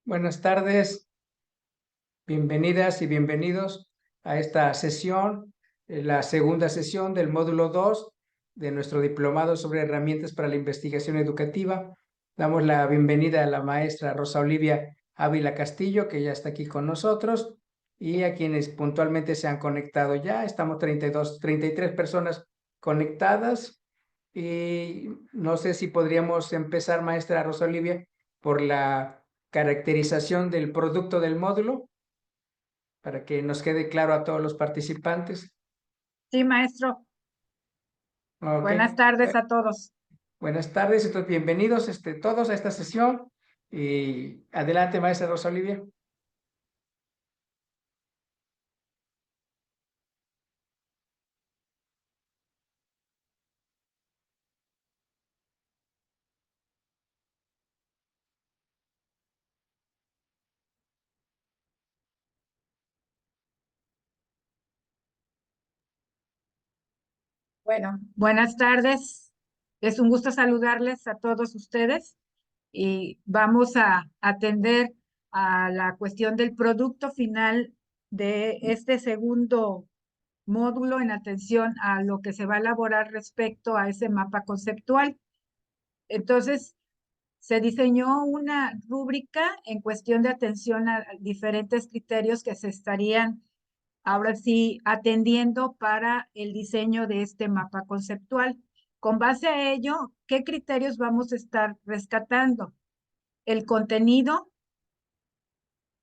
Buenas tardes, bienvenidas y bienvenidos a esta sesión, la segunda sesión del módulo 2 de nuestro diplomado sobre herramientas para la investigación educativa. Damos la bienvenida a la maestra Rosa Olivia Ávila Castillo, que ya está aquí con nosotros, y a quienes puntualmente se han conectado ya. Estamos 33 personas conectadas, y no sé si podríamos empezar, maestra Rosa Olivia, por la caracterización del producto del módulo para que nos quede claro a todos los participantes. Sí, maestro. Ok. Buenas tardes a todos. Buenas tardes, entonces bienvenidos todos a esta sesión y adelante, maestra Rosa Olivia. Bueno, buenas tardes. Es un gusto saludarles a todos ustedes y vamos a atender a la cuestión del producto final de este segundo módulo en atención a lo que se va a elaborar respecto a ese mapa conceptual. Entonces, se diseñó una rúbrica en cuestión de atención a diferentes criterios que se estarían ahora sí atendiendo para el diseño de este mapa conceptual. Con base a ello, ¿qué criterios vamos a estar rescatando? El contenido,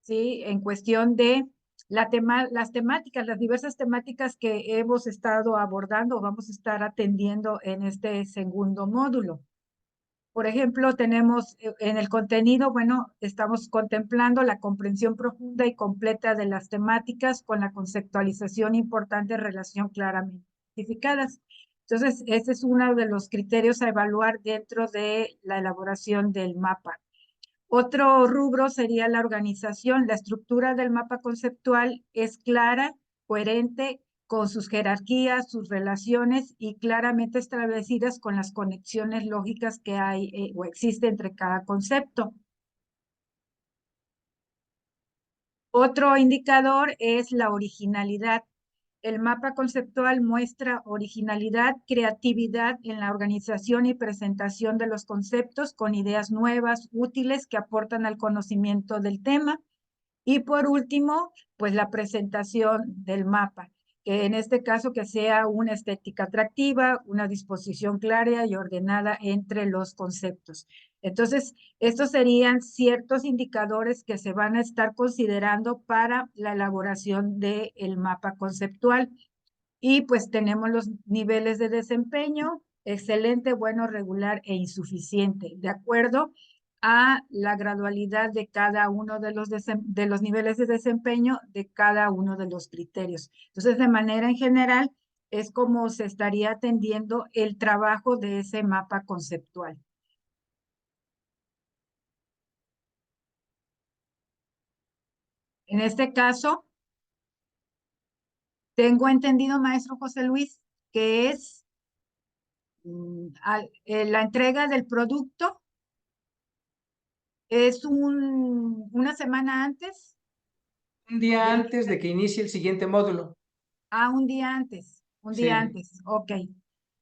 ¿sí? En cuestión de las temáticas, las diversas temáticas que hemos estado abordando o vamos a estar atendiendo en este segundo módulo. Por ejemplo, tenemos en el contenido, bueno, estamos contemplando la comprensión profunda y completa de las temáticas con la conceptualización importante en relación claramente identificadas. Entonces, ese es uno de los criterios a evaluar dentro de la elaboración del mapa. Otro rubro sería la organización. La estructura del mapa conceptual es clara, coherente, con sus jerarquías, sus relaciones y claramente establecidas con las conexiones lógicas que hay o existe entre cada concepto. Otro indicador es la originalidad. El mapa conceptual muestra originalidad, creatividad en la organización y presentación de los conceptos con ideas nuevas, útiles, que aportan al conocimiento del tema. Y por último, pues la presentación del mapa, que en este caso que sea una estética atractiva, una disposición clara y ordenada entre los conceptos. Entonces, estos serían ciertos indicadores que se van a estar considerando para la elaboración del mapa conceptual. Y pues tenemos los niveles de desempeño: excelente, bueno, regular e insuficiente, de acuerdo a la gradualidad de cada uno de los niveles de desempeño de cada uno de los criterios. Entonces, de manera en general, es como se estaría atendiendo el trabajo de ese mapa conceptual. En este caso, tengo entendido, maestro José Luis, que es la entrega del producto es una semana antes. Un día de- antes de que inicie el siguiente módulo. un día antes, un día Sí, antes, ok.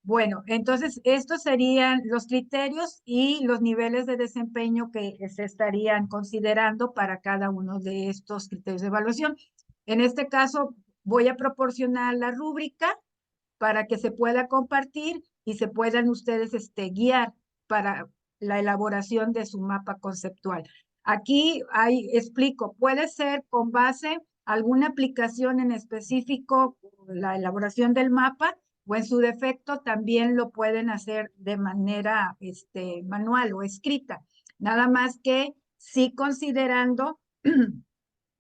Bueno, entonces estos serían los criterios y los niveles de desempeño que se estarían considerando para cada uno de estos criterios de evaluación. En este caso, voy a proporcionar la rúbrica para que se pueda compartir y se puedan ustedes guiar para la elaboración de su mapa conceptual. Aquí explico, puede ser con base alguna aplicación en específico, la elaboración del mapa, o en su defecto también lo pueden hacer de manera manual o escrita. Nada más que sí considerando,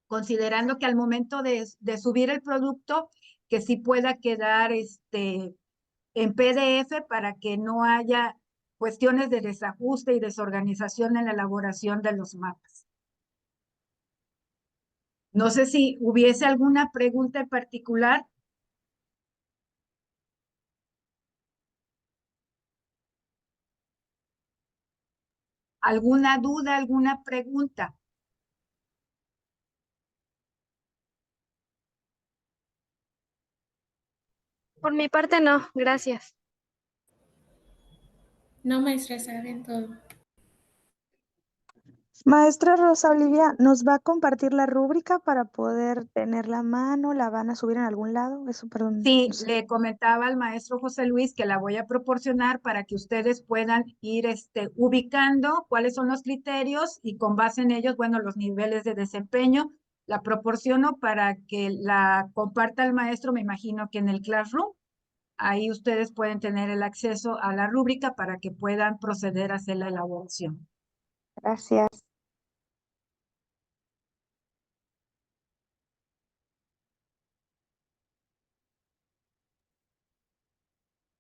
considerando que al momento de subir el producto, que sí pueda quedar en PDF para que no haya cuestiones de desajuste y desorganización en la elaboración de los mapas. No sé si hubiese alguna pregunta en particular, alguna duda, alguna pregunta. Por mi parte no, gracias. No, maestra, está bien todo. Maestra Rosa Olivia, ¿nos va a compartir la rúbrica para poder tenerla a mano? ¿La van a subir en algún lado? Eso, perdón. Sí, No sé. le comentaba al maestro José Luis que la voy a proporcionar para que ustedes puedan ir ubicando cuáles son los criterios y con base en ellos, bueno, los niveles de desempeño. La proporciono para que la comparta el maestro, me imagino que en el Classroom. Ahí ustedes pueden tener el acceso a la rúbrica para que puedan proceder a hacer la elaboración. Gracias.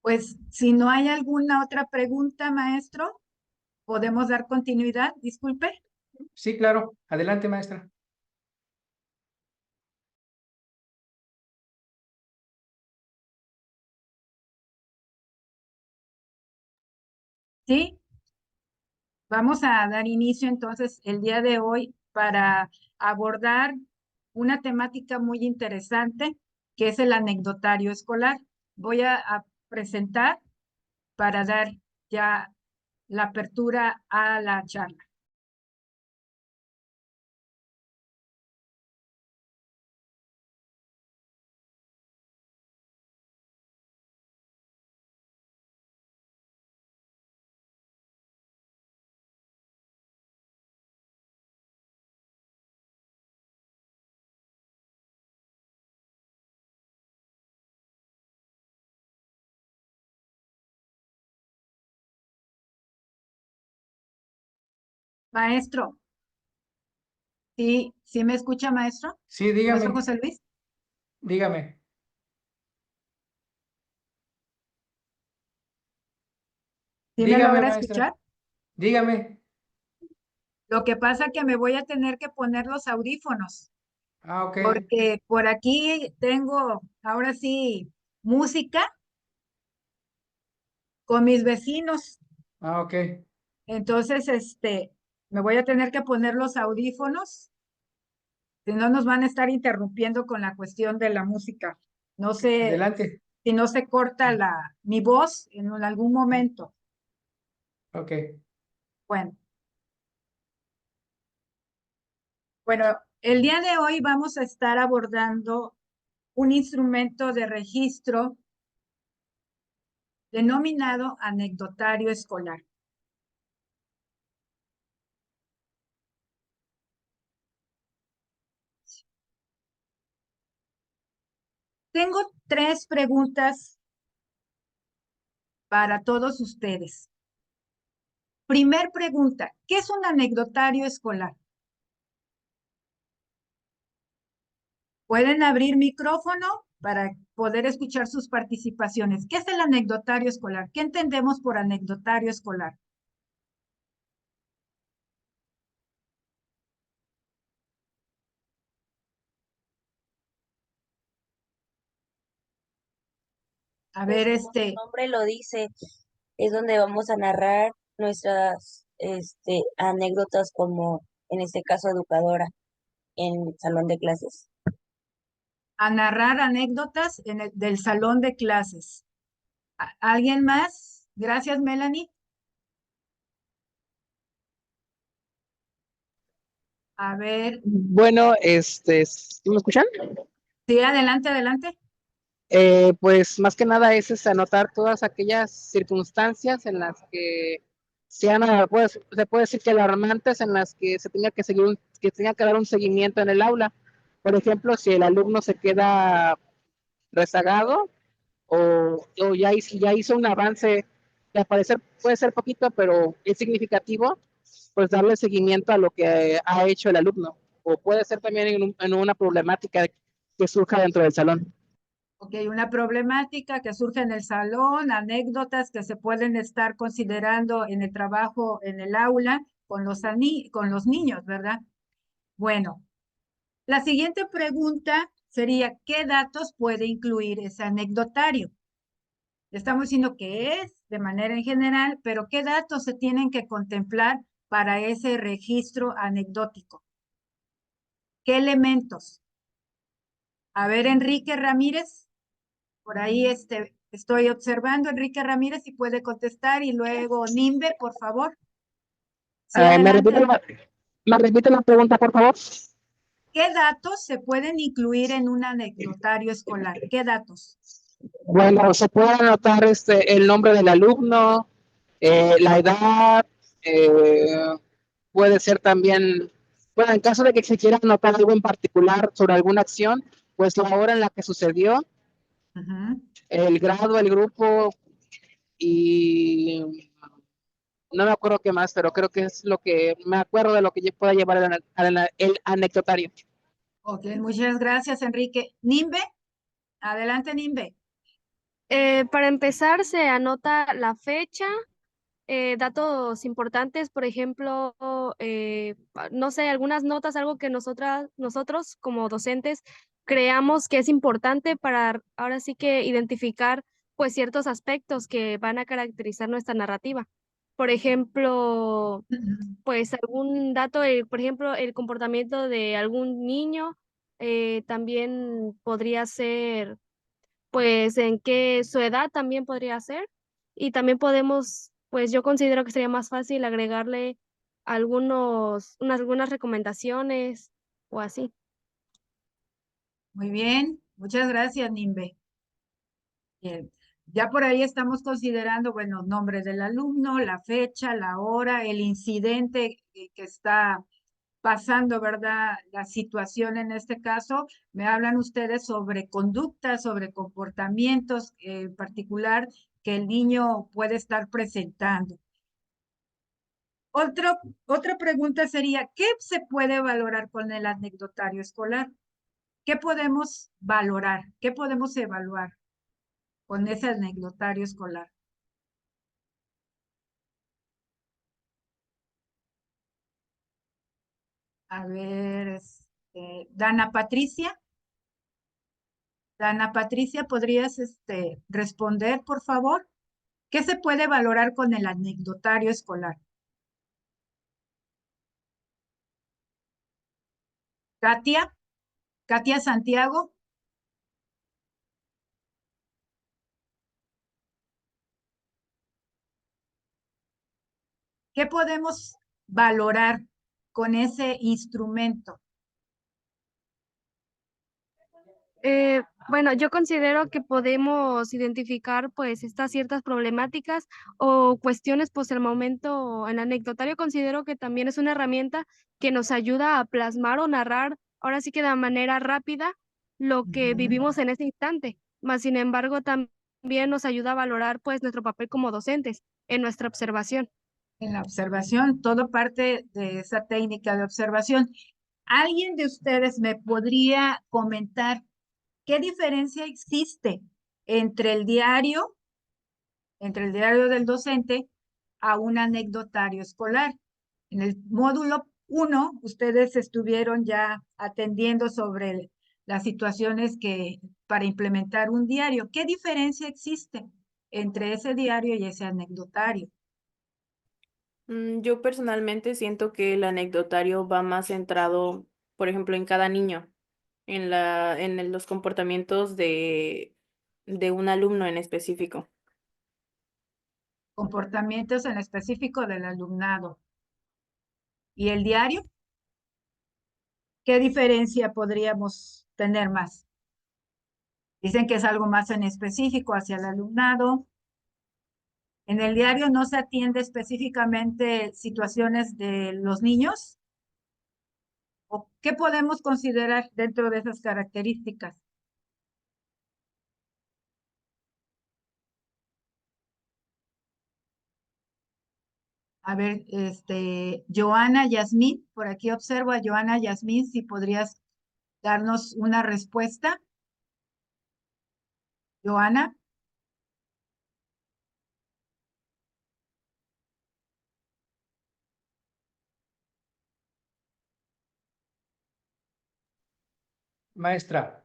Pues si no hay alguna otra pregunta, maestro, podemos dar continuidad. Disculpe. Sí, claro. Adelante, maestra. Sí, vamos a dar inicio entonces el día de hoy para abordar una temática muy interesante que es el anecdotario escolar. Voy a presentar para dar ya la apertura a la charla. Maestro, ¿sí me escucha, maestro? Sí, Maestro dígame, José Luis. dígame. ¿Sí me Dígame, logra maestra. escuchar? Dígame. Lo que pasa que me voy a tener que poner los audífonos, Ah, ok. porque por aquí tengo, ahora sí, música con mis vecinos. Ah, ok. Entonces, me voy a tener que poner los audífonos, si no nos van a estar interrumpiendo con la cuestión de la música. No sé Adelante. si no se corta mi voz en algún momento. Ok. Bueno. Bueno, el día de hoy vamos a estar abordando un instrumento de registro denominado anecdotario escolar. Tengo 3 preguntas para todos ustedes. Primer pregunta, ¿qué es un anecdotario escolar? Pueden abrir micrófono para poder escuchar sus participaciones. ¿Qué es el anecdotario escolar? ¿Qué entendemos por anecdotario escolar? A ver, Pues como su nombre lo dice, es donde vamos a narrar nuestras anécdotas como en este caso educadora en el salón de clases. a narrar anécdotas del salón de clases. ¿Alguien más? Gracias, Melanie. A ver, Bueno, ¿sí me escuchan? sí, adelante, adelante. Pues más que nada es anotar todas aquellas circunstancias en las que sean, se puede decir que alarmantes, en las que se tenga que que tenga que dar un seguimiento en el aula. Por ejemplo, si el alumno se queda rezagado o ya hizo un avance que al parecer puede ser poquito, pero es significativo, pues darle seguimiento a lo que ha hecho el alumno. O puede ser también en una problemática que surja dentro del salón. Ok, una problemática que surge en el salón, anécdotas que se pueden estar considerando en el trabajo en el aula con los niños, ¿verdad? Bueno, la siguiente pregunta sería, ¿qué datos puede incluir ese anecdotario? Estamos diciendo que es de manera en general, pero ¿qué datos se tienen que contemplar para ese registro anecdótico? ¿Qué elementos? A ver, Enrique Ramírez, Por ahí estoy observando, Enrique Ramírez, si puede contestar, y luego Nimbe, por favor. Sí, ¿Me adelante. repite la pregunta, por favor? ¿Qué datos se pueden incluir en un anecdotario escolar? ¿Qué datos? Bueno, se puede anotar el nombre del alumno, la edad, puede ser también, bueno, en caso de que se quiera anotar algo en particular sobre alguna acción, pues la hora en la que sucedió, Ujú. el grado, el grupo y no me acuerdo qué más, pero creo que es lo que me acuerdo de lo que pueda llevar el anecdotario. Ok, muchas gracias, Enrique. Nimbe, adelante, Nimbe. Para empezar, se anota la fecha, datos importantes, por ejemplo, no sé, algunas notas, algo que nosotros como docentes creamos que es importante para ahora sí que identificar pues ciertos aspectos que van a caracterizar nuestra narrativa. Por ejemplo, pues algún dato, por ejemplo, el comportamiento de algún niño, también podría ser pues en qué su edad también podría ser. Y también podemos, pues yo considero que sería más fácil agregarle algunas recomendaciones o así. Muy bien, muchas gracias, Nimbe. Bien, ya por ahí estamos considerando, bueno, nombre del alumno, la fecha, la hora, el incidente que está pasando, ¿verdad? La situación en este caso. Me hablan ustedes sobre conductas, sobre comportamientos en particular que el niño puede estar presentando. Otra pregunta sería, ¿qué se puede valorar con el anecdotario escolar? ¿Qué podemos valorar? ¿Qué podemos evaluar con ese anecdotario escolar? A ver, Dana Patricia. Dana Patricia, ¿podrías responder, por favor? ¿Qué se puede valorar con el anecdotario escolar? Katia, Katia Santiago. ¿Qué podemos valorar con ese instrumento? Bueno, yo considero que podemos identificar pues estas ciertas problemáticas o cuestiones pues el momento en anecdotario considero que también es una herramienta que nos ayuda a plasmar o narrar ahora sí que de manera rápida lo que Ujú. vivimos en ese instante, más sin embargo también nos ayuda a valorar pues nuestro papel como docentes en nuestra observación. En la observación, todo parte de esa técnica de observación. ¿Alguien de ustedes me podría comentar qué diferencia existe entre entre el diario del docente a un anecdotario escolar? En el módulo 1, ustedes estuvieron ya atendiendo sobre las situaciones que para implementar un diario. ¿Qué diferencia existe entre ese diario y ese anecdotario? Yo personalmente siento que el anecdotario va más centrado, por ejemplo, en cada niño, los comportamientos de un alumno en específico. Comportamientos en específico del alumnado. ¿Y el diario? ¿Qué diferencia podríamos tener más? Dicen que es algo más en específico hacia el alumnado. En el diario no se atiende específicamente situaciones de los niños. ¿O qué podemos considerar dentro de esas características? A ver, Joana Yasmín, por aquí observo a Joana Yasmín, si podrías darnos una respuesta. Joana. Maestra,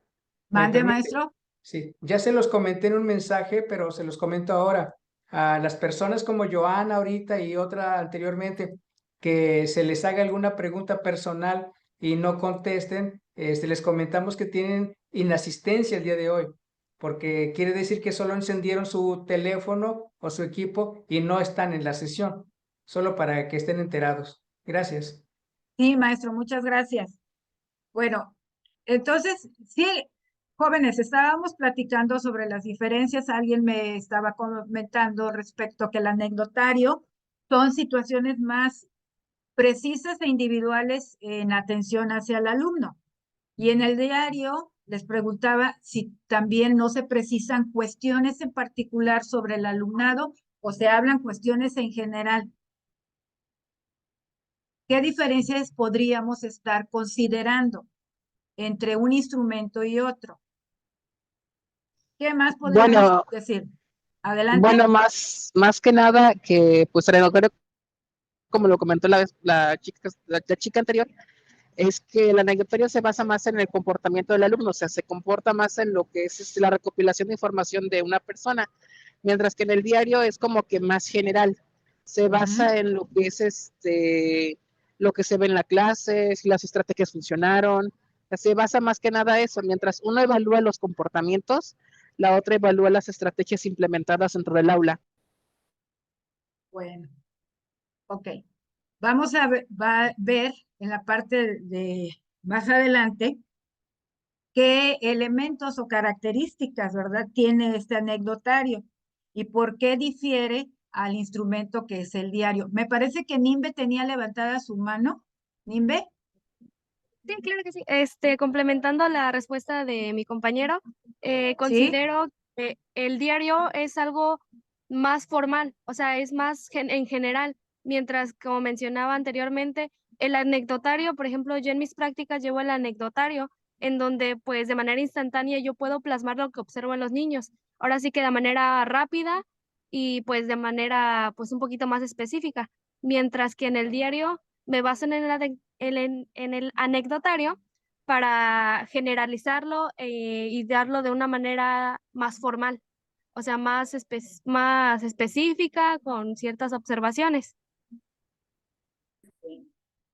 ¿me Mande, permite? maestro. Sí, ya se los comenté en un mensaje, pero se los comento ahora. A las personas como Joana ahorita y otra anteriormente, que se les haga alguna pregunta personal y no contesten, les comentamos que tienen inasistencia el día de hoy. porque quiere decir que solo encendieron su teléfono o su equipo y no están en la sesión, solo para que estén enterados. Gracias. Sí, maestro, muchas gracias. Bueno, entonces, sí, jóvenes, estábamos platicando sobre las diferencias. Alguien me estaba comentando respecto a que el anecdotario son situaciones más precisas e individuales en atención hacia el alumno. Y en el diario les preguntaba si también no se precisan cuestiones en particular sobre el alumnado o se hablan cuestiones en general. ¿Qué diferencias podríamos estar considerando entre un instrumento y otro? ¿Qué más podríamos Bueno, decir? Adelante. bueno, más que nada que pues el anecdotario, como lo comentó la chica anterior, es que el anecdotario se basa más en el comportamiento del alumno, o sea, se comporta más en lo que es la recopilación de información de una persona, mientras que en el diario es como que más general, se basa en lo que es lo que se ve en la clase, si las estrategias funcionaron, se basa más que nada eso, mientras uno evalúa los comportamientos, la otra evalúa las estrategias implementadas dentro del aula. Bueno, ok. Vamos a ver en la parte de más adelante qué elementos o características, ¿verdad?, tiene este anecdotario y por qué difiere al instrumento que es el diario. Me parece que Nimbe tenía levantada su mano. ¿Nimbe? Sí, claro que sí. Complementando la respuesta de mi compañero, ¿Sí? considero que el diario es algo más formal, o sea, es más en general, mientras, como mencionaba anteriormente, el anecdotario, por ejemplo, yo en mis prácticas llevo el anecdotario, en donde pues de manera instantánea yo puedo plasmar lo que observo en los niños. Ahora sí que de manera rápida y pues de manera pues un poquito más específica, mientras que en el diario me baso en el anecdotario para generalizarlo y darlo de una manera más formal, o sea, más específica con ciertas observaciones.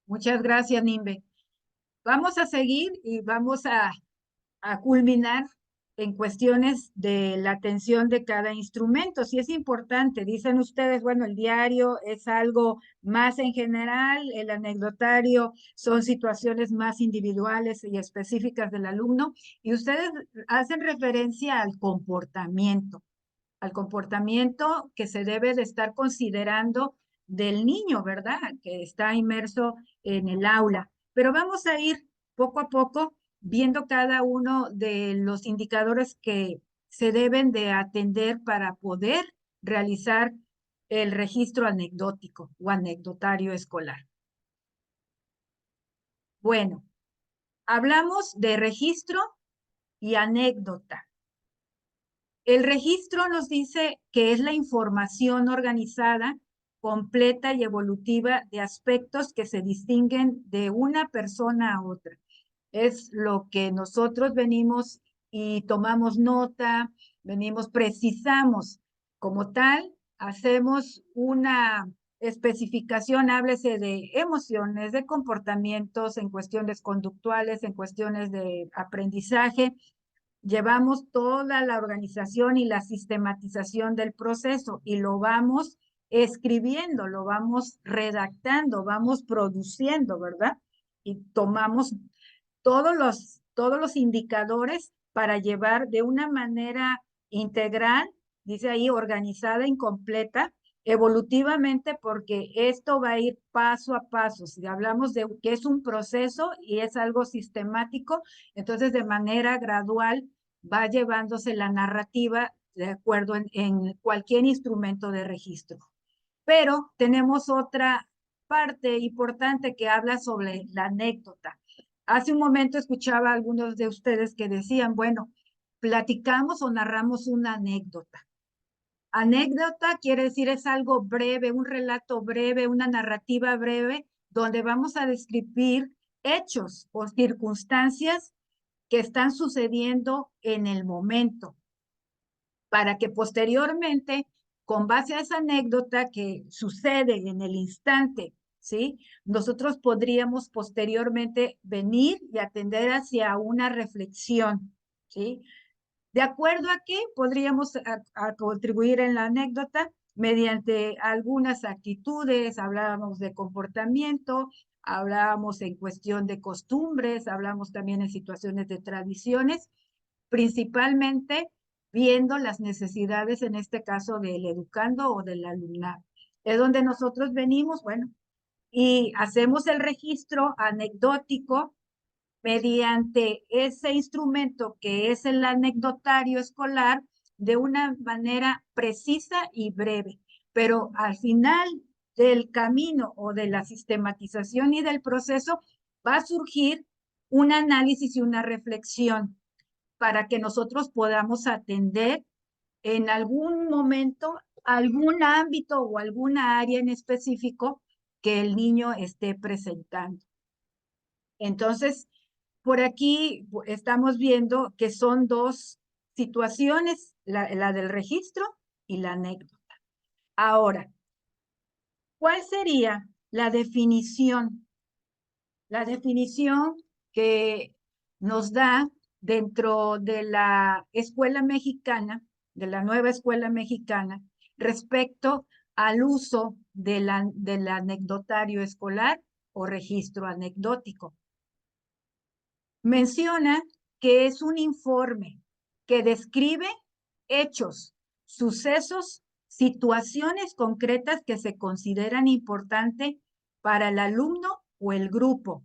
Muchas gracias, Nimbe. Vamos a seguir y vamos a culminar en cuestiones de la atención de cada instrumento. Si es importante, dicen ustedes, bueno, el diario es algo más en general, el anecdotario son situaciones más individuales y específicas del alumno, y ustedes hacen referencia al comportamiento que se debe de estar considerando del niño, ¿verdad?, que está inmerso en el aula. Pero vamos a ir poco a poco viendo cada uno de los indicadores que se deben de atender para poder realizar el registro anecdótico o anecdotario escolar. Bueno, hablamos de registro y anécdota. El registro nos dice que es la información organizada, completa y evolutiva de aspectos que se distinguen de una persona a otra. Es lo que nosotros venimos y tomamos nota, precisamos. Como tal, hacemos una especificación, háblese de emociones, de comportamientos, en cuestiones conductuales, en cuestiones de aprendizaje. Llevamos toda la organización y la sistematización del proceso y lo vamos escribiendo, lo vamos redactando, vamos produciendo, ¿verdad? Y tomamos todos los indicadores para llevar de una manera integral, dice ahí, organizada, incompleta, evolutivamente, porque esto va a ir paso a paso. Si hablamos de que es un proceso y es algo sistemático, entonces de manera gradual va llevándose la narrativa de acuerdo en cualquier instrumento de registro. Pero tenemos otra parte importante que habla sobre la anécdota. Hace un momento escuchaba a algunos de ustedes que decían, bueno, platicamos o narramos una anécdota. Anécdota quiere decir es algo breve, un relato breve, una narrativa breve, donde vamos a describir hechos o circunstancias que están sucediendo en el momento, para que posteriormente, con base a esa anécdota que sucede en el instante, ¿sí?, nosotros podríamos posteriormente venir y atender hacia una reflexión, ¿sí? ¿De acuerdo a qué podríamos a contribuir en la anécdota? Mediante algunas actitudes, hablábamos de comportamiento, hablábamos en cuestión de costumbres, hablamos también en situaciones de tradiciones, principalmente viendo las necesidades, en este caso, del educando o del alumnado. Es donde nosotros venimos, bueno, y hacemos el registro anecdótico mediante ese instrumento que es el anecdotario escolar de una manera precisa y breve. Pero al final del camino o de la sistematización y del proceso va a surgir un análisis y una reflexión para que nosotros podamos atender en algún momento algún ámbito o alguna área en específico que el niño esté presentando. Entonces, por aquí estamos viendo que son dos situaciones, la del registro y la anécdota. Ahora, ¿cuál sería la definición? La definición que nos da dentro de la escuela mexicana, de la nueva escuela mexicana, respecto al uso del anecdotario escolar o registro anecdótico. Menciona que es un informe que describe hechos, sucesos, situaciones concretas que se consideran importantes para el alumno o el grupo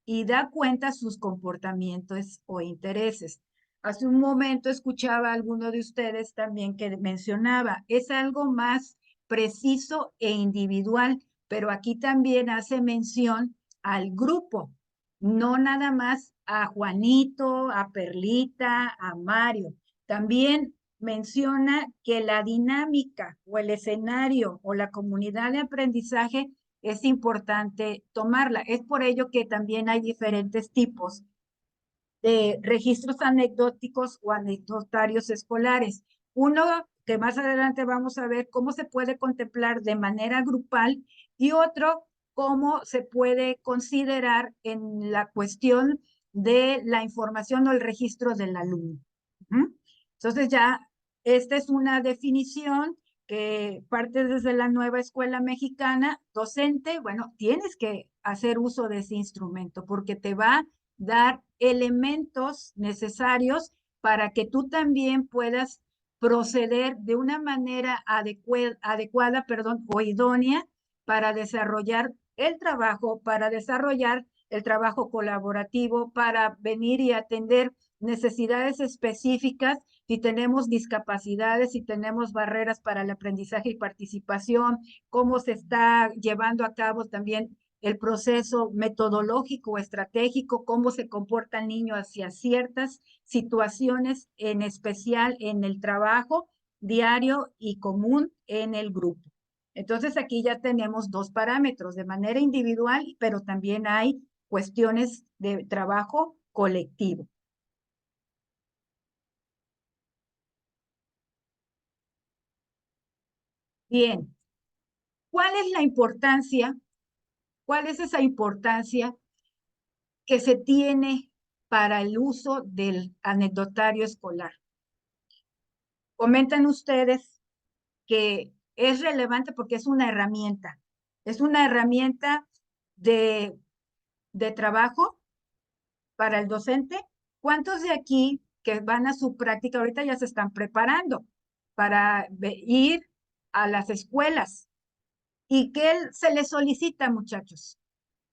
y da cuenta sus comportamientos o intereses. Hace un momento escuchaba a alguno de ustedes también que mencionaba, es algo más preciso e individual, pero aquí también hace mención al grupo, no nada más a Juanito, a Perlita, a Mario. También menciona que la dinámica o el escenario o la comunidad de aprendizaje es importante tomarla. Es por ello que también hay diferentes tipos de registros anecdóticos o anecdotarios escolares. Uno que más adelante vamos a ver cómo se puede contemplar de manera grupal y otro cómo se puede considerar en la cuestión de la información o el registro del alumno. Entonces ya, esta es una definición que parte desde la nueva escuela mexicana, docente, bueno, tienes que hacer uso de ese instrumento porque te va a dar elementos necesarios para que tú también puedas proceder de una manera adecuada, o idónea para desarrollar el trabajo, para desarrollar el trabajo colaborativo, para venir y atender necesidades específicas si tenemos discapacidades, si tenemos barreras para el aprendizaje y participación, cómo se está llevando a cabo también el proceso metodológico o estratégico, cómo se comporta el niño hacia ciertas situaciones, en especial en el trabajo diario y común en el grupo. Entonces aquí ya tenemos dos parámetros de manera individual, pero también hay cuestiones de trabajo colectivo. Bien, ¿cuál es la importancia? ¿Cuál es esa importancia que se tiene para el uso del anecdotario escolar? Comentan ustedes que es relevante porque es una herramienta de trabajo para el docente. ¿Cuántos de aquí que van a su práctica ahorita ya se están preparando para ir a las escuelas? ¿Y qué se les solicita, muchachos?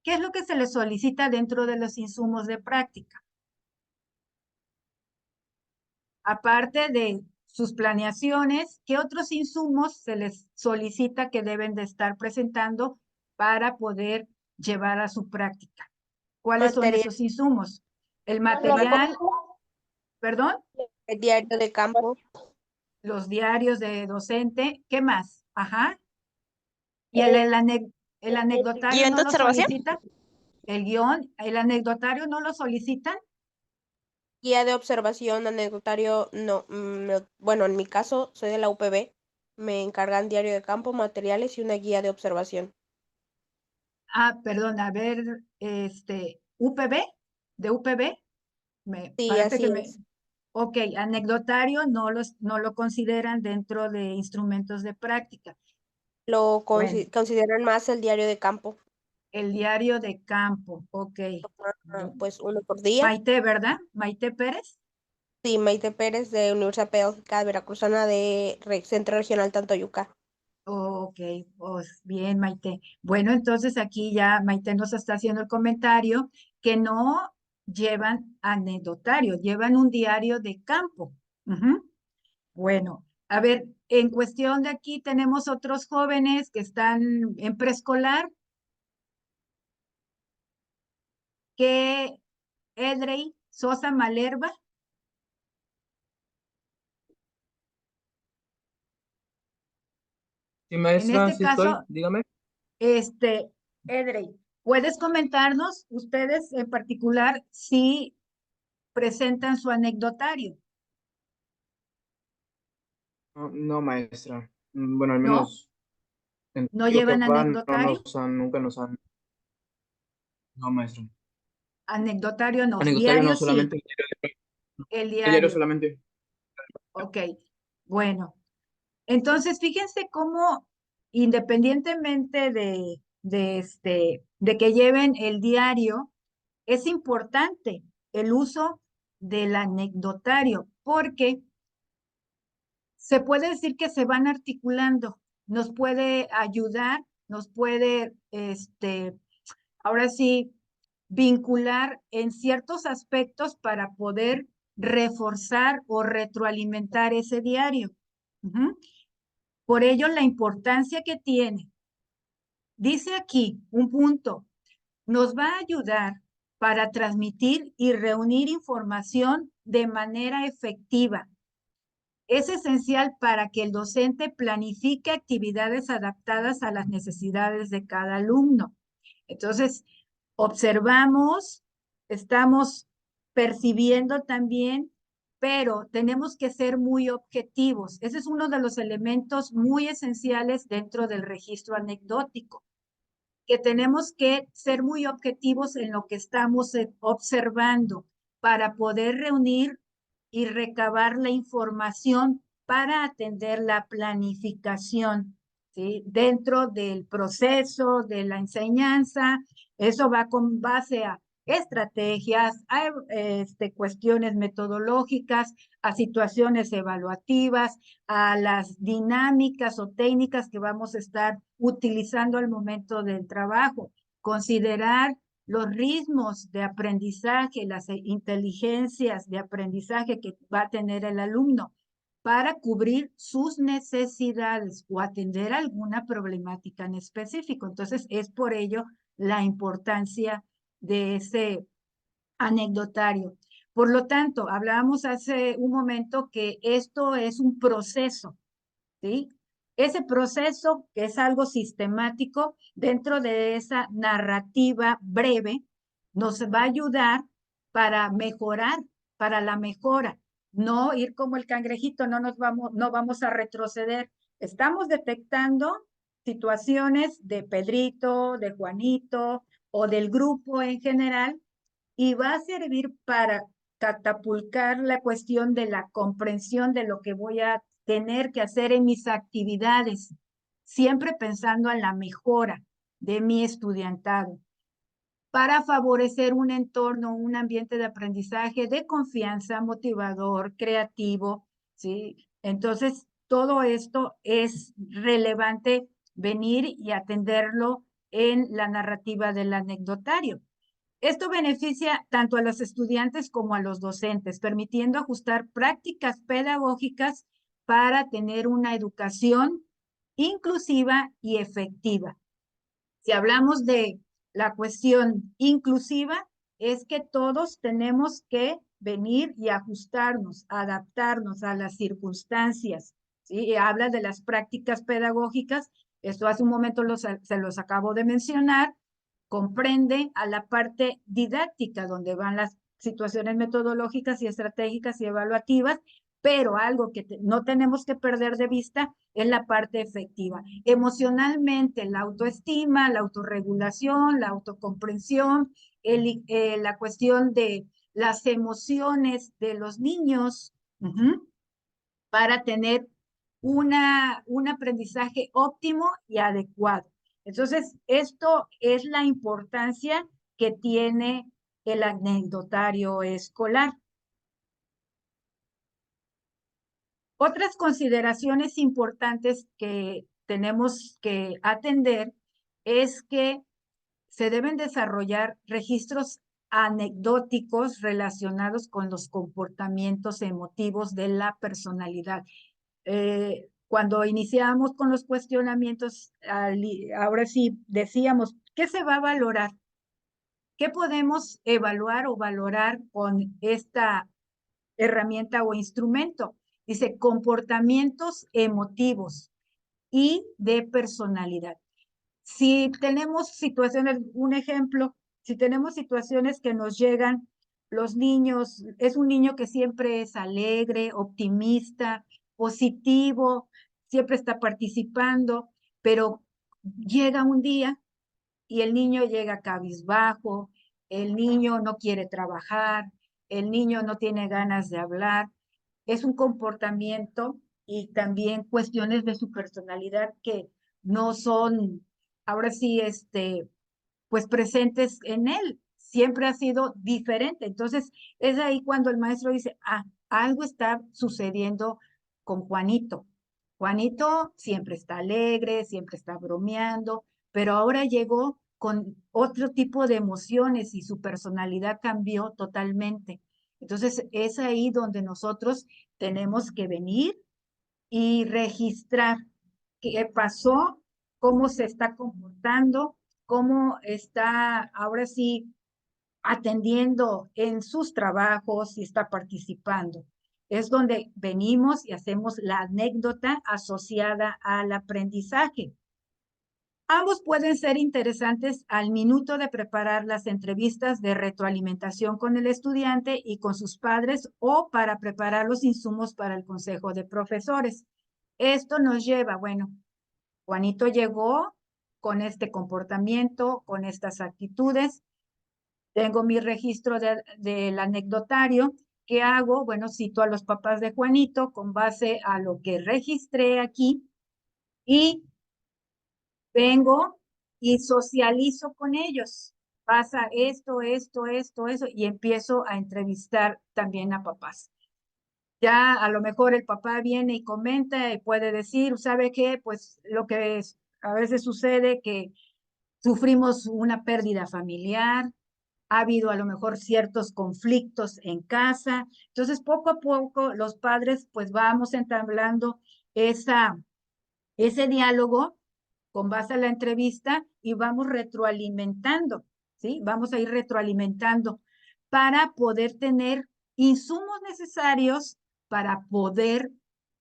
¿Qué es lo que se les solicita dentro de los insumos de práctica? Aparte de sus planeaciones, ¿qué otros insumos se les solicita que deben de estar presentando para poder llevar a su práctica? ¿Cuáles son esos insumos? El material, perdón, El diario de campo. los diarios de docente, ¿qué más? Ajá. ¿Y el anecdotario ¿Guión no de lo observación? solicita? ¿El guión, el anecdotario no lo solicitan? Guía de observación, anecdotario, no. Bueno, en mi caso, soy de la UPB. Me encargan diario de campo, materiales y una guía de observación. Ah, perdón, a ver, UPB, de UPB, Sí, parece así que es. Ok, anecdotario no lo consideran dentro de instrumentos de práctica. Lo Bueno, consideran más el diario de campo. el diario de campo, ok. Pues uno por día. Maite, ¿verdad? Maite Pérez. Sí, Maite Pérez de Universidad Pedagógica Veracruzana de Centro Regional Tantoyuca. Ok, pues bien, Maite. Bueno, entonces aquí ya Maite nos está haciendo el comentario que no llevan anecdotario, llevan un diario de campo. Ujú. Bueno, a ver, en cuestión de aquí tenemos otros jóvenes que están en preescolar, que Edrey Sosa Malerva, Sí, en maestra, este sí estoy, caso, dígame. Edrey, ¿puedes comentarnos ustedes en particular si presentan su anecdotario? No, no, maestra. Bueno, al ¿No? menos en ¿No lo que llevan va, anecdotario? nunca nos han. No, maestra. Anecdotario no, Anecdotario no, diario sí, solamente el el diario diario. solamente. Ok, bueno. Entonces, fíjense cómo independientemente de que lleven el diario, es importante el uso del anecdotario, porque se puede decir que se van articulando, nos puede ayudar, nos puede, ahora sí, vincular en ciertos aspectos para poder reforzar o retroalimentar ese diario. Ujú. Por ello, la importancia que tiene. Dice aquí un punto, nos va a ayudar para transmitir y reunir información de manera efectiva. Es esencial para que el docente planifique actividades adaptadas a las necesidades de cada alumno. Entonces, observamos, estamos percibiendo también, pero tenemos que ser muy objetivos. Ese es uno de los elementos muy esenciales dentro del registro anecdótico, que tenemos que ser muy objetivos en lo que estamos observando para poder reunir y recabar la información para atender la planificación, ¿sí? Dentro del proceso de la enseñanza. Eso va con base a estrategias, a cuestiones metodológicas, a situaciones evaluativas, a las dinámicas o técnicas que vamos a estar utilizando al momento del trabajo. Considerar los ritmos de aprendizaje, las inteligencias de aprendizaje que va a tener el alumno para cubrir sus necesidades o atender alguna problemática en específico. Entonces, es por ello la importancia de ese anecdotario. Por lo tanto, hablábamos hace un momento que esto es un proceso, ¿sí? Ese proceso, que es algo sistemático, dentro de esa narrativa breve, nos va a ayudar para mejorar, para la mejora. No ir como el cangrejito, no vamos a retroceder. Estamos detectando situaciones de Pedrito, de Juanito o del grupo en general, y va a servir para catapultar la cuestión de la comprensión de lo que voy a tener que hacer en mis actividades, siempre pensando en la mejora de mi estudiantado, para favorecer un entorno, un ambiente de aprendizaje de confianza, motivador, creativo, ¿sí? Entonces, todo esto es relevante venir y atenderlo en la narrativa del anecdotario. Esto beneficia tanto a los estudiantes como a los docentes, permitiendo ajustar prácticas pedagógicas para tener una educación inclusiva y efectiva. Si hablamos de la cuestión inclusiva, es que todos tenemos que venir y ajustarnos, adaptarnos a las circunstancias. ¿Sí? Habla de las prácticas pedagógicas, esto hace un momento se los acabo de mencionar, comprende a la parte didáctica, donde van las situaciones metodológicas y estratégicas y evaluativas, pero algo que no tenemos que perder de vista es la parte efectiva. Emocionalmente, la autoestima, la autorregulación, la autocomprensión, la cuestión de las emociones de los niños para tener un aprendizaje óptimo y adecuado. Entonces, esto es la importancia que tiene el anecdotario escolar. Otras consideraciones importantes que tenemos que atender es que se deben desarrollar registros anecdóticos relacionados con los comportamientos emotivos de la personalidad. Cuando iniciamos con los cuestionamientos, ahora sí decíamos, ¿qué se va a valorar? ¿Qué podemos evaluar o valorar con esta herramienta o instrumento? Dice, comportamientos emotivos y de personalidad. Si tenemos situaciones, un ejemplo, si tenemos situaciones que nos llegan, los niños, es un niño que siempre es alegre, optimista, positivo, siempre está participando, pero llega un día y el niño llega cabizbajo, el niño no quiere trabajar, el niño no tiene ganas de hablar. Es un comportamiento y también cuestiones de su personalidad que no son, ahora sí, pues presentes en él. Siempre ha sido diferente. Entonces, es ahí cuando el maestro dice, algo está sucediendo con Juanito. Juanito siempre está alegre, siempre está bromeando, pero ahora llegó con otro tipo de emociones y su personalidad cambió totalmente. Entonces, es ahí donde nosotros tenemos que venir y registrar qué pasó, cómo se está comportando, cómo está ahora sí atendiendo en sus trabajos y está participando. Es donde venimos y hacemos la anécdota asociada al aprendizaje. Ambos pueden ser interesantes al minuto de preparar las entrevistas de retroalimentación con el estudiante y con sus padres o para preparar los insumos para el consejo de profesores. Esto nos lleva, bueno, Juanito llegó con este comportamiento, con estas actitudes. Tengo mi registro del anecdotario. ¿Qué hago? Bueno, cito a los papás de Juanito con base a lo que registré aquí y vengo y socializo con ellos. Pasa esto, eso, y empiezo a entrevistar también a papás. Ya a lo mejor el papá viene y comenta y puede decir, ¿sabe qué? Pues lo que a veces sucede que sufrimos una pérdida familiar, ha habido a lo mejor ciertos conflictos en casa. Entonces, poco a poco los padres pues vamos entablando ese diálogo con base a la entrevista y vamos retroalimentando, ¿sí? Vamos a ir retroalimentando para poder tener insumos necesarios para poder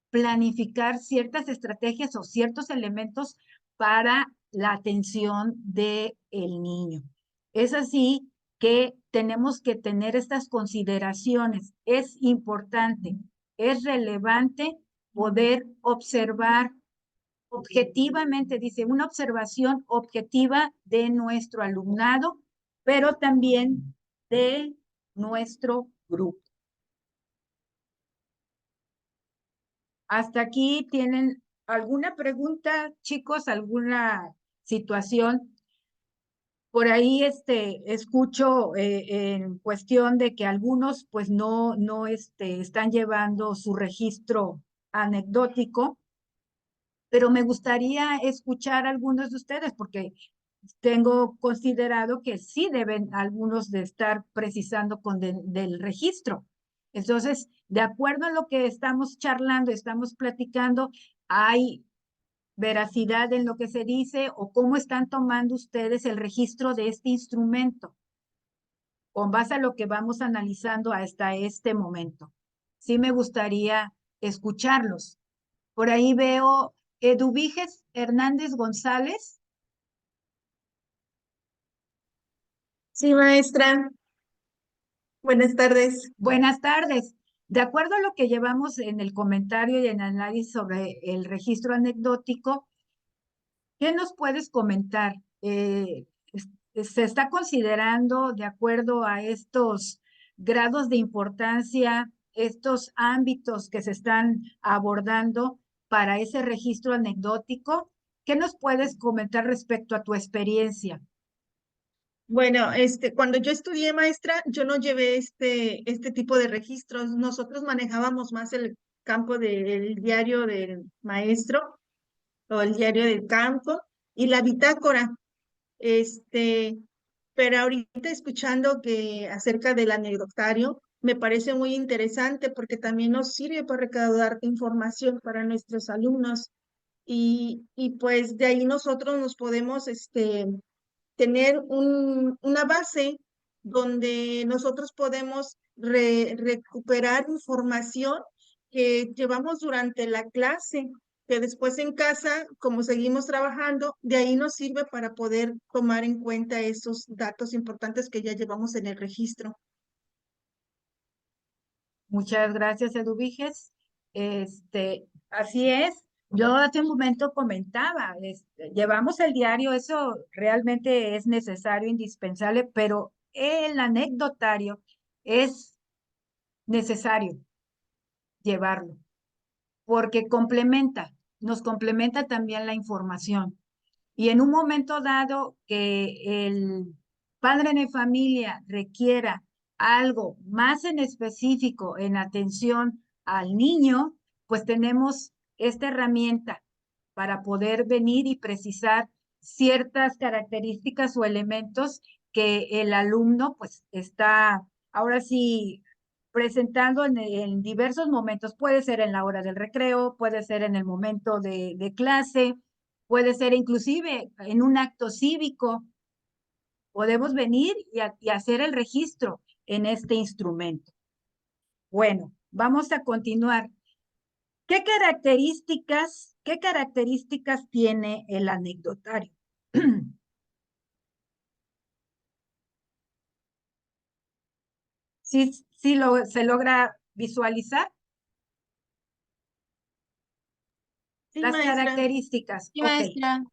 planificar ciertas estrategias o ciertos elementos para la atención del niño. Es así que tenemos que tener estas consideraciones. Es importante, es relevante poder observar objetivamente, dice, una observación objetiva de nuestro alumnado, pero también de nuestro grupo. ¿Hasta aquí tienen alguna pregunta, chicos? ¿Alguna situación? Por ahí escucho en cuestión de que algunos pues no están llevando su registro anecdótico, pero me gustaría escuchar a algunos de ustedes porque tengo considerado que sí deben algunos de estar precisando del registro. Entonces, de acuerdo a lo que estamos charlando, estamos platicando, hay veracidad en lo que se dice o cómo están tomando ustedes el registro de este instrumento con base a lo que vamos analizando hasta este momento. Sí me gustaría escucharlos. Por ahí veo Eduviges Hernández González. Sí, maestra. Buenas tardes. Buenas tardes. De acuerdo a lo que llevamos en el comentario y en el análisis sobre el registro anecdótico, ¿qué nos puedes comentar? ¿Se está considerando, de acuerdo a estos grados de importancia estos ámbitos que se están abordando para ese registro anecdótico? ¿Qué nos puedes comentar respecto a tu experiencia? Bueno, cuando yo estudié maestra, yo no llevé este tipo de registros. Nosotros manejábamos más el campo del diario del maestro o el diario del campo y la bitácora. Este, pero ahorita escuchando que acerca del anecdotario, me parece muy interesante porque también nos sirve para recaudar información para nuestros alumnos y pues de ahí nosotros nos podemos tener una base donde nosotros podemos recuperar información que llevamos durante la clase, que después en casa, como seguimos trabajando, de ahí nos sirve para poder tomar en cuenta esos datos importantes que ya llevamos en el registro. Muchas gracias, Eduviges. Así es. Yo hace un momento comentaba, llevamos el diario, eso realmente es necesario, indispensable, pero el anecdotario es necesario llevarlo, porque nos complementa también la información. Y en un momento dado que el padre de familia requiera algo más en específico en atención al niño, pues tenemos esta herramienta para poder venir y precisar ciertas características o elementos que el alumno pues está ahora sí presentando en diversos momentos. Puede ser en la hora del recreo, puede ser en el momento de clase, puede ser inclusive en un acto cívico. Podemos venir y hacer el registro en este instrumento. Bueno, vamos a continuar. ¿Qué características tiene el anecdotario? ¿Sí, se logra visualizar? Sí, Las maestra. características. Sí, Ok. maestra.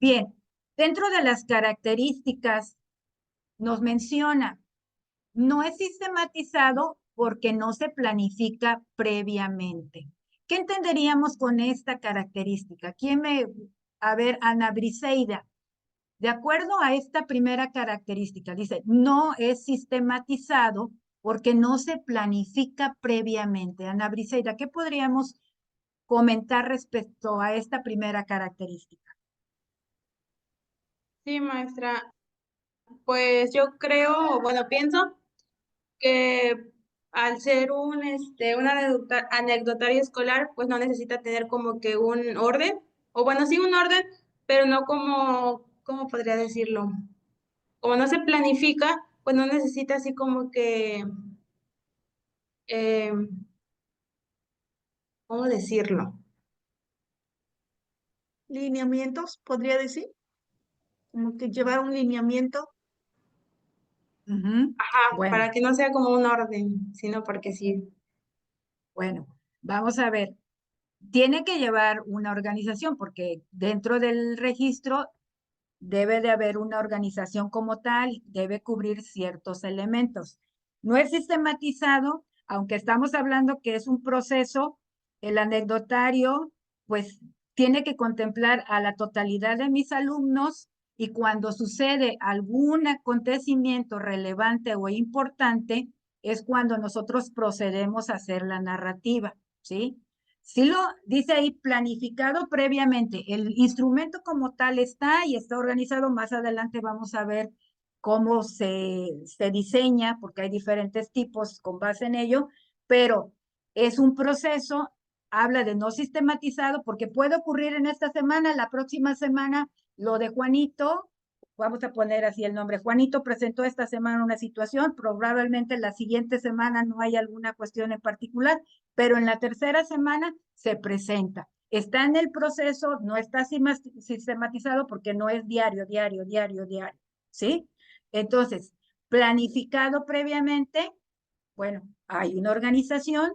Bien, dentro de las características nos menciona, no es sistematizado porque no se planifica previamente. ¿Qué entenderíamos con esta característica? A ver, Ana Briseida, de acuerdo a esta primera característica, dice, no es sistematizado porque no se planifica previamente. Ana Briseida, ¿qué podríamos comentar respecto a esta primera característica? Sí, maestra. Pues yo creo, bueno, pienso que al ser un anecdotario escolar, pues no necesita tener como que un orden, o bueno, sí un orden, pero no como, ¿cómo podría decirlo? Como no se planifica, pues no necesita así como que, eh, ¿cómo decirlo? Lineamientos, podría decir, como que llevar un lineamiento. Ajá, Bueno, para que no sea como un orden, sino porque sí. bueno, vamos a ver. Tiene que llevar una organización porque dentro del registro debe de haber una organización como tal, debe cubrir ciertos elementos. No es sistematizado, aunque estamos hablando que es un proceso, el anecdotario, pues tiene que contemplar a la totalidad de mis alumnos y cuando sucede algún acontecimiento relevante o importante, es cuando nosotros procedemos a hacer la narrativa, ¿sí? Sí lo dice ahí, planificado previamente. El instrumento como tal está y está organizado. Más adelante vamos a ver cómo se diseña, porque hay diferentes tipos con base en ello, pero es un proceso, habla de no sistematizado, porque puede ocurrir en esta semana, la próxima semana, lo de Juanito, vamos a poner así el nombre, Juanito presentó esta semana una situación, probablemente la siguiente semana no hay alguna cuestión en particular, pero en la tercera semana se presenta. Está en el proceso, no está sistematizado porque no es diario, ¿sí? Entonces, planificado previamente, bueno, hay una organización,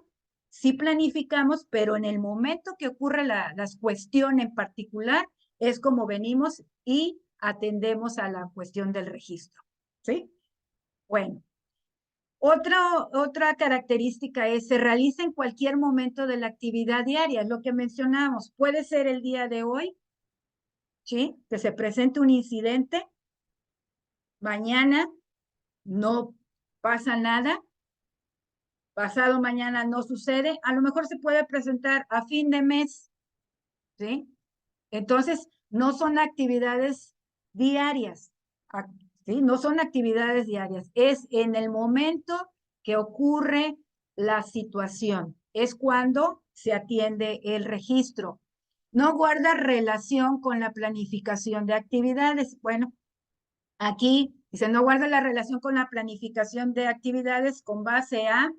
sí planificamos, pero en el momento que ocurre la cuestión en particular, es como venimos y atendemos a la cuestión del registro, ¿sí? Bueno, Otra característica es, se realiza en cualquier momento de la actividad diaria, lo que mencionamos. Puede ser el día de hoy, ¿sí? Que se presente un incidente, mañana no pasa nada, pasado mañana no sucede, a lo mejor se puede presentar a fin de mes, ¿sí? Entonces, no son actividades diarias, ¿sí? No son actividades diarias, es en el momento que ocurre la situación, es cuando se atiende el registro. No guarda relación con la planificación de actividades. Bueno, aquí dice, no guarda la relación con la planificación de actividades con base a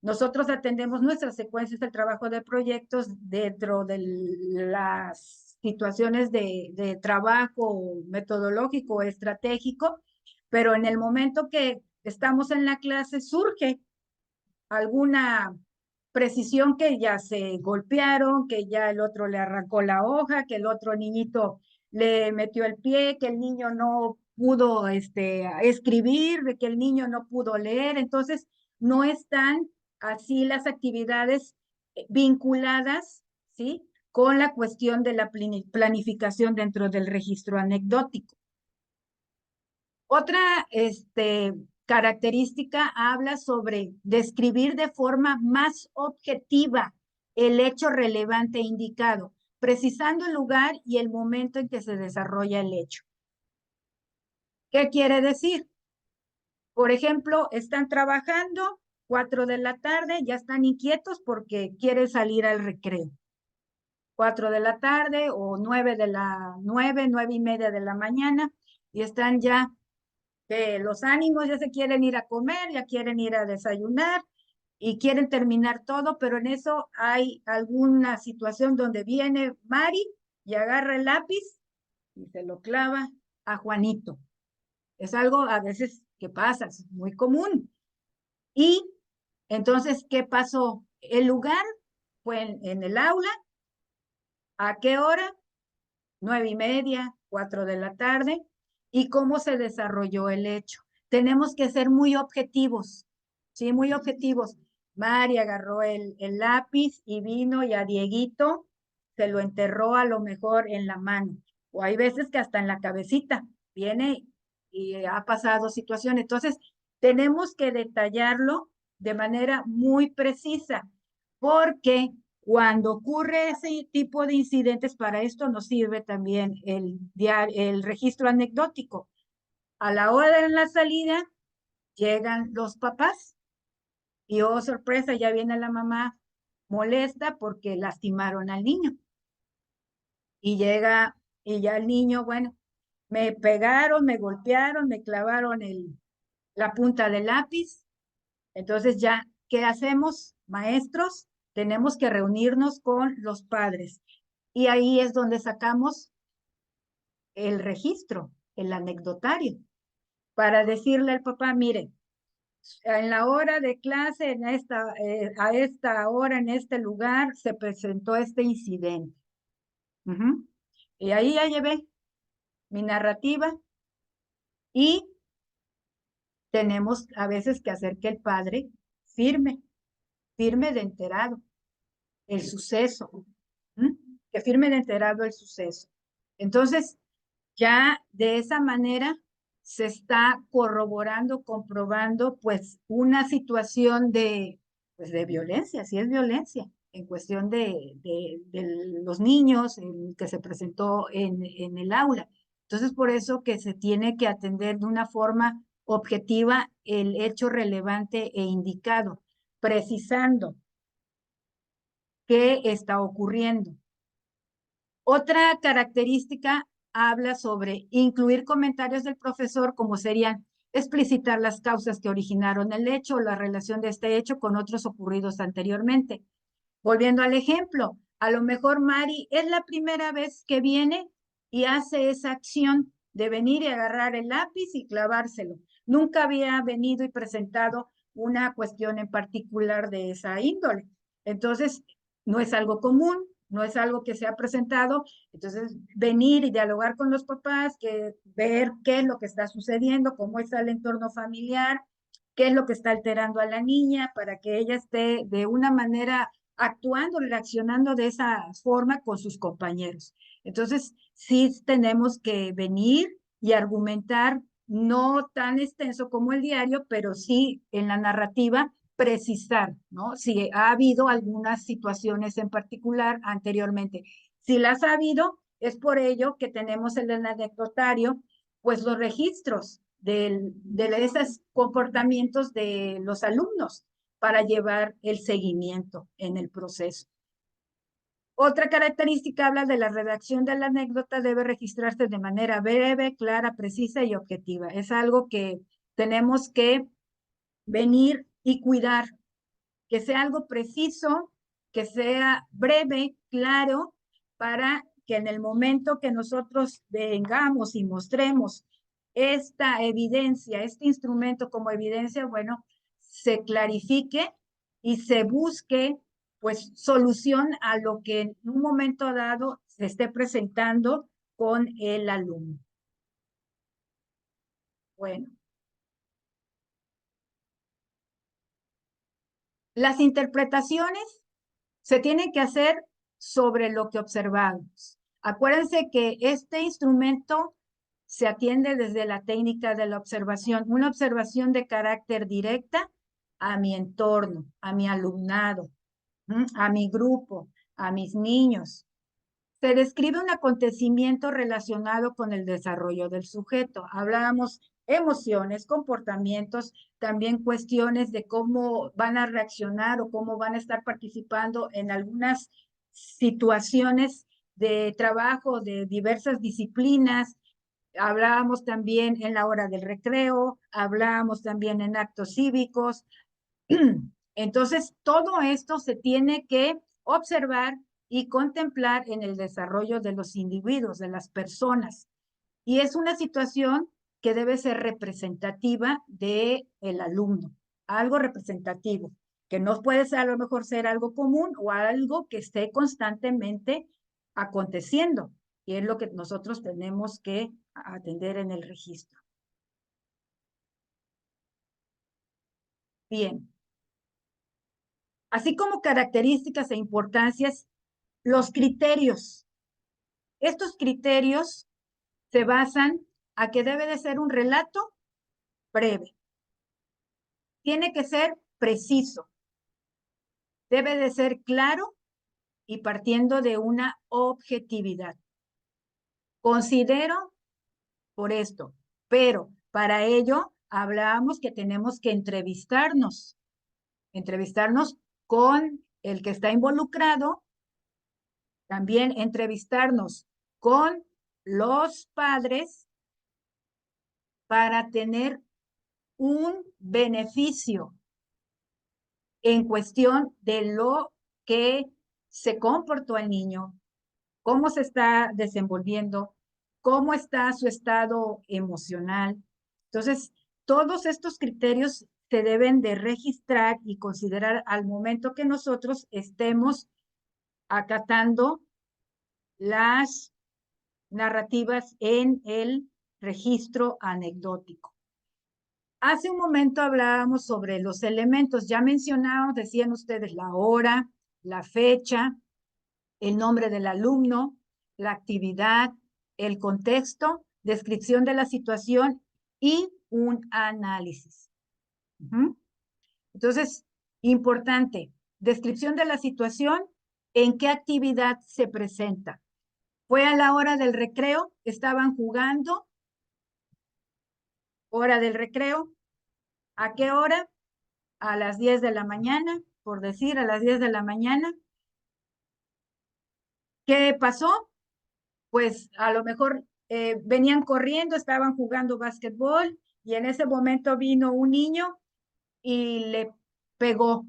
nosotros atendemos nuestras secuencias del trabajo de proyectos dentro de las situaciones de trabajo metodológico o estratégico, pero en el momento que estamos en la clase surge alguna precisión que ya se golpearon, que ya el otro le arrancó la hoja, que el otro niñito le metió el pie, que el niño no pudo escribir, de que el niño no pudo leer, entonces no están así las actividades vinculadas, ¿sí? Con la cuestión de la planificación dentro del registro anecdótico. Otra característica habla sobre describir de forma más objetiva el hecho relevante indicado, precisando el lugar y el momento en que se desarrolla el hecho. ¿Qué quiere decir? Por ejemplo, están trabajando, 4 de la tarde, ya están inquietos porque quieren salir al recreo. 4 de la tarde o 9 y media de la mañana, y están ya los ánimos, ya se quieren ir a comer, ya quieren ir a desayunar y quieren terminar todo, pero en eso hay alguna situación donde viene Mari y agarra el lápiz y se lo clava a Juanito. Es algo a veces que pasa, es muy común. Y entonces, ¿qué pasó? El lugar fue en el aula. ¿A qué hora? 9 y media, 4 de la tarde. ¿Y cómo se desarrolló el hecho? Tenemos que ser muy objetivos, ¿sí? Muy objetivos. Mari agarró el lápiz y vino y a Dieguito se lo enterró a lo mejor en la mano. O hay veces que hasta en la cabecita viene y ha pasado situación. Entonces, tenemos que detallarlo de manera muy precisa, porque cuando ocurre ese tipo de incidentes, para esto nos sirve también el registro anecdótico. A la hora de la salida, llegan los papás y, oh, sorpresa, ya viene la mamá molesta porque lastimaron al niño. Y llega, y ya el niño, bueno, me pegaron, me golpearon, me clavaron la punta del lápiz. Entonces ya, ¿qué hacemos, maestros? Tenemos que reunirnos con los padres. Y ahí es donde sacamos el registro, el anecdotario, para decirle al papá, mire, en la hora de clase, a esta hora, en este lugar, se presentó este incidente. Y ahí ya llevé mi narrativa y tenemos a veces que hacer que el padre firme de enterado el suceso, que firme de enterado el suceso. Entonces, ya de esa manera se está corroborando, comprobando, pues, una situación de violencia, si es violencia, en cuestión de los niños que se presentó en el aula. Entonces, por eso que se tiene que atender de una forma objetiva el hecho relevante e indicado, precisando qué está ocurriendo. Otra característica habla sobre incluir comentarios del profesor, como serían explicitar las causas que originaron el hecho o la relación de este hecho con otros ocurridos anteriormente. Volviendo al ejemplo, a lo mejor Mari es la primera vez que viene y hace esa acción de venir y agarrar el lápiz y clavárselo. Nunca había venido y presentado una cuestión en particular de esa índole. Entonces, no es algo común, no es algo que se ha presentado. Entonces, venir y dialogar con los papás, ver qué es lo que está sucediendo, cómo está el entorno familiar, qué es lo que está alterando a la niña para que ella esté de una manera actuando, reaccionando de esa forma con sus compañeros. Entonces, sí tenemos que venir y argumentar, no tan extenso como el diario, pero sí en la narrativa precisar, ¿no? Si ha habido algunas situaciones en particular anteriormente. Si las ha habido, es por ello que tenemos en el anecdotario, pues los registros de esos comportamientos de los alumnos para llevar el seguimiento en el proceso. Otra característica habla de la redacción de la anécdota, debe registrarse de manera breve, clara, precisa y objetiva. Es algo que tenemos que venir y cuidar, que sea algo preciso, que sea breve, claro, para que en el momento que nosotros vengamos y mostremos esta evidencia, este instrumento como evidencia, bueno, se clarifique y se busque pues solución a lo que en un momento dado se esté presentando con el alumno. Bueno. Las interpretaciones se tienen que hacer sobre lo que observamos. Acuérdense que este instrumento se atiende desde la técnica de la observación, una observación de carácter directa a mi entorno, a mi alumnado, a mi grupo, a mis niños. Se describe un acontecimiento relacionado con el desarrollo del sujeto. Hablábamos emociones, comportamientos, también cuestiones de cómo van a reaccionar o cómo van a estar participando en algunas situaciones de trabajo de diversas disciplinas. Hablábamos también en la hora del recreo, hablábamos también en actos cívicos. Entonces, todo esto se tiene que observar y contemplar en el desarrollo de los individuos, de las personas. Y es una situación que debe ser representativa del alumno, algo representativo, que no puede ser a lo mejor ser algo común o algo que esté constantemente aconteciendo. Y es lo que nosotros tenemos que atender en el registro. Bien. Así como características e importancias, los criterios. Estos criterios se basan a que debe de ser un relato breve. Tiene que ser preciso. Debe de ser claro y partiendo de una objetividad. Considero por esto, pero para ello hablábamos que tenemos que entrevistarnos con el que está involucrado, también entrevistarnos con los padres para tener un beneficio en cuestión de lo que se comportó el niño, cómo se está desenvolviendo, cómo está su estado emocional. Entonces, todos estos criterios se deben de registrar y considerar al momento que nosotros estemos acatando las narrativas en el registro anecdótico. Hace un momento hablábamos sobre los elementos, ya mencionados, decían ustedes la hora, la fecha, el nombre del alumno, la actividad, el contexto, descripción de la situación y un análisis. Entonces, importante, descripción de la situación, en qué actividad se presenta. Fue a la hora del recreo, estaban jugando, hora del recreo, ¿a qué hora? A las 10 de la mañana, por decir, a las 10 de la mañana. ¿Qué pasó? Pues a lo mejor venían corriendo, estaban jugando básquetbol y en ese momento vino un niño y le pegó,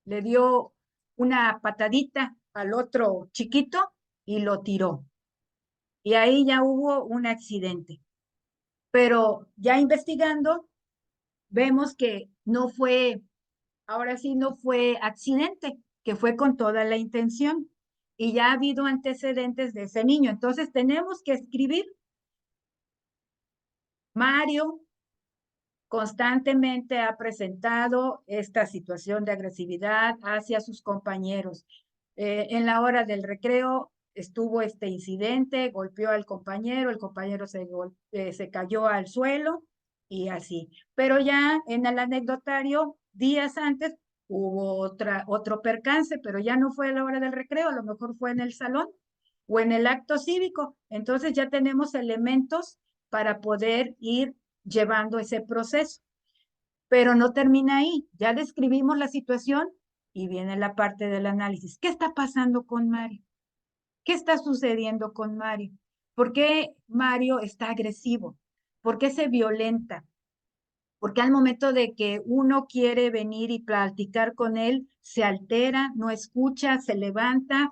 le dio una patadita al otro chiquito y lo tiró. Y ahí ya hubo un accidente. Pero ya investigando, vemos que no fue, ahora sí no fue accidente, que fue con toda la intención. Y ya ha habido antecedentes de ese niño. Entonces tenemos que escribir Mario constantemente ha presentado esta situación de agresividad hacia sus compañeros. En la hora del recreo estuvo este incidente, golpeó al compañero, el compañero se cayó al suelo y así. Pero ya en el anecdotario, días antes, hubo otro percance, pero ya no fue a la hora del recreo, a lo mejor fue en el salón o en el acto cívico. Entonces ya tenemos elementos para poder ir llevando ese proceso. Pero no termina ahí. Ya describimos la situación y viene la parte del análisis. ¿Qué está pasando con Mario? ¿Qué está sucediendo con Mario? ¿Por qué Mario está agresivo? ¿Por qué se violenta? Porque al momento de que uno quiere venir y platicar con él, se altera, no escucha, se levanta,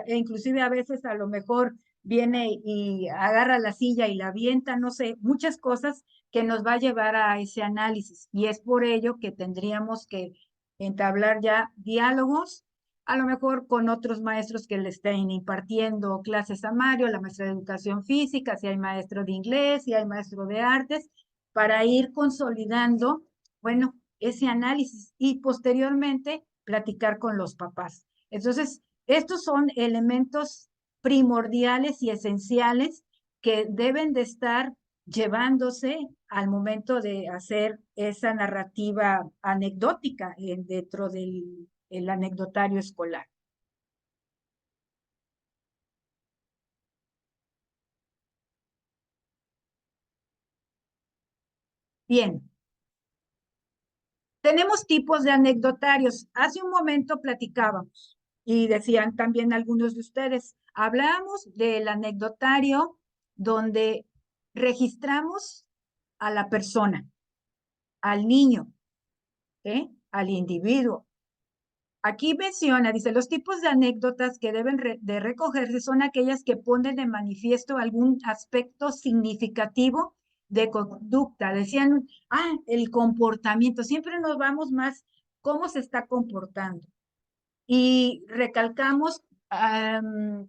e inclusive a veces a lo mejor viene y agarra la silla y la avienta, no sé, muchas cosas que nos va a llevar a ese análisis. Y es por ello que tendríamos que entablar ya diálogos, a lo mejor con otros maestros que le estén impartiendo clases a Mario, la maestra de educación física, si hay maestro de inglés, si hay maestro de artes, para ir consolidando, bueno, ese análisis y posteriormente platicar con los papás. Entonces, estos son elementos primordiales y esenciales que deben de estar llevándose al momento de hacer esa narrativa anecdótica dentro del el anecdotario escolar. Bien. Tenemos tipos de anecdotarios. Hace un momento platicábamos y decían también algunos de ustedes, hablábamos del anecdotario donde registramos a la persona, al niño, al individuo. Aquí menciona, dice, los tipos de anécdotas que deben de recogerse son aquellas que ponen de manifiesto algún aspecto significativo de conducta. Decían, el comportamiento, siempre nos vamos más cómo se está comportando. Y recalcamos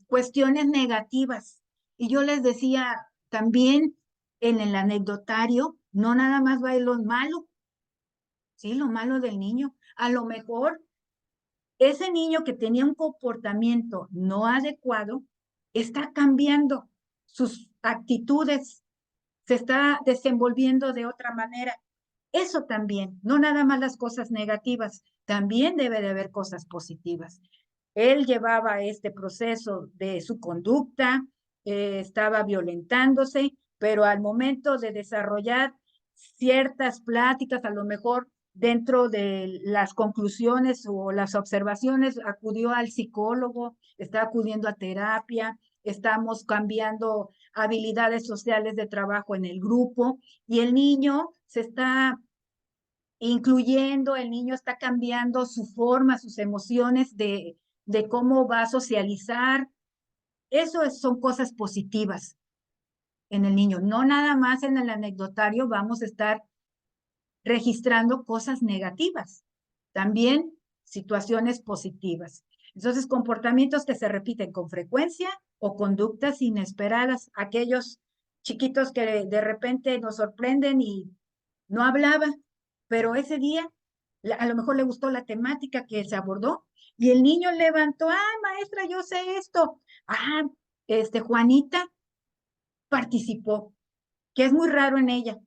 cuestiones negativas. Y yo les decía, también en el anecdotario, no nada más va lo malo, ¿sí? Lo malo del niño. A lo mejor ese niño que tenía un comportamiento no adecuado está cambiando sus actitudes, se está desenvolviendo de otra manera. Eso también, no nada más las cosas negativas, también debe de haber cosas positivas. Él llevaba este proceso de su conducta, estaba violentándose, pero al momento de desarrollar ciertas pláticas, a lo mejor dentro de las conclusiones o las observaciones, acudió al psicólogo, está acudiendo a terapia, estamos cambiando habilidades sociales de trabajo en el grupo y el niño se está incluyendo, el niño está cambiando su forma, sus emociones de cómo va a socializar. Eso son cosas positivas en el niño. No nada más en el anecdotario vamos a estar registrando cosas negativas, también situaciones positivas. Entonces, comportamientos que se repiten con frecuencia o conductas inesperadas, aquellos chiquitos que de repente nos sorprenden y no hablaba, pero ese día a lo mejor le gustó la temática que se abordó y el niño levantó, maestra, yo sé esto. Juanita participó, que es muy raro en ella,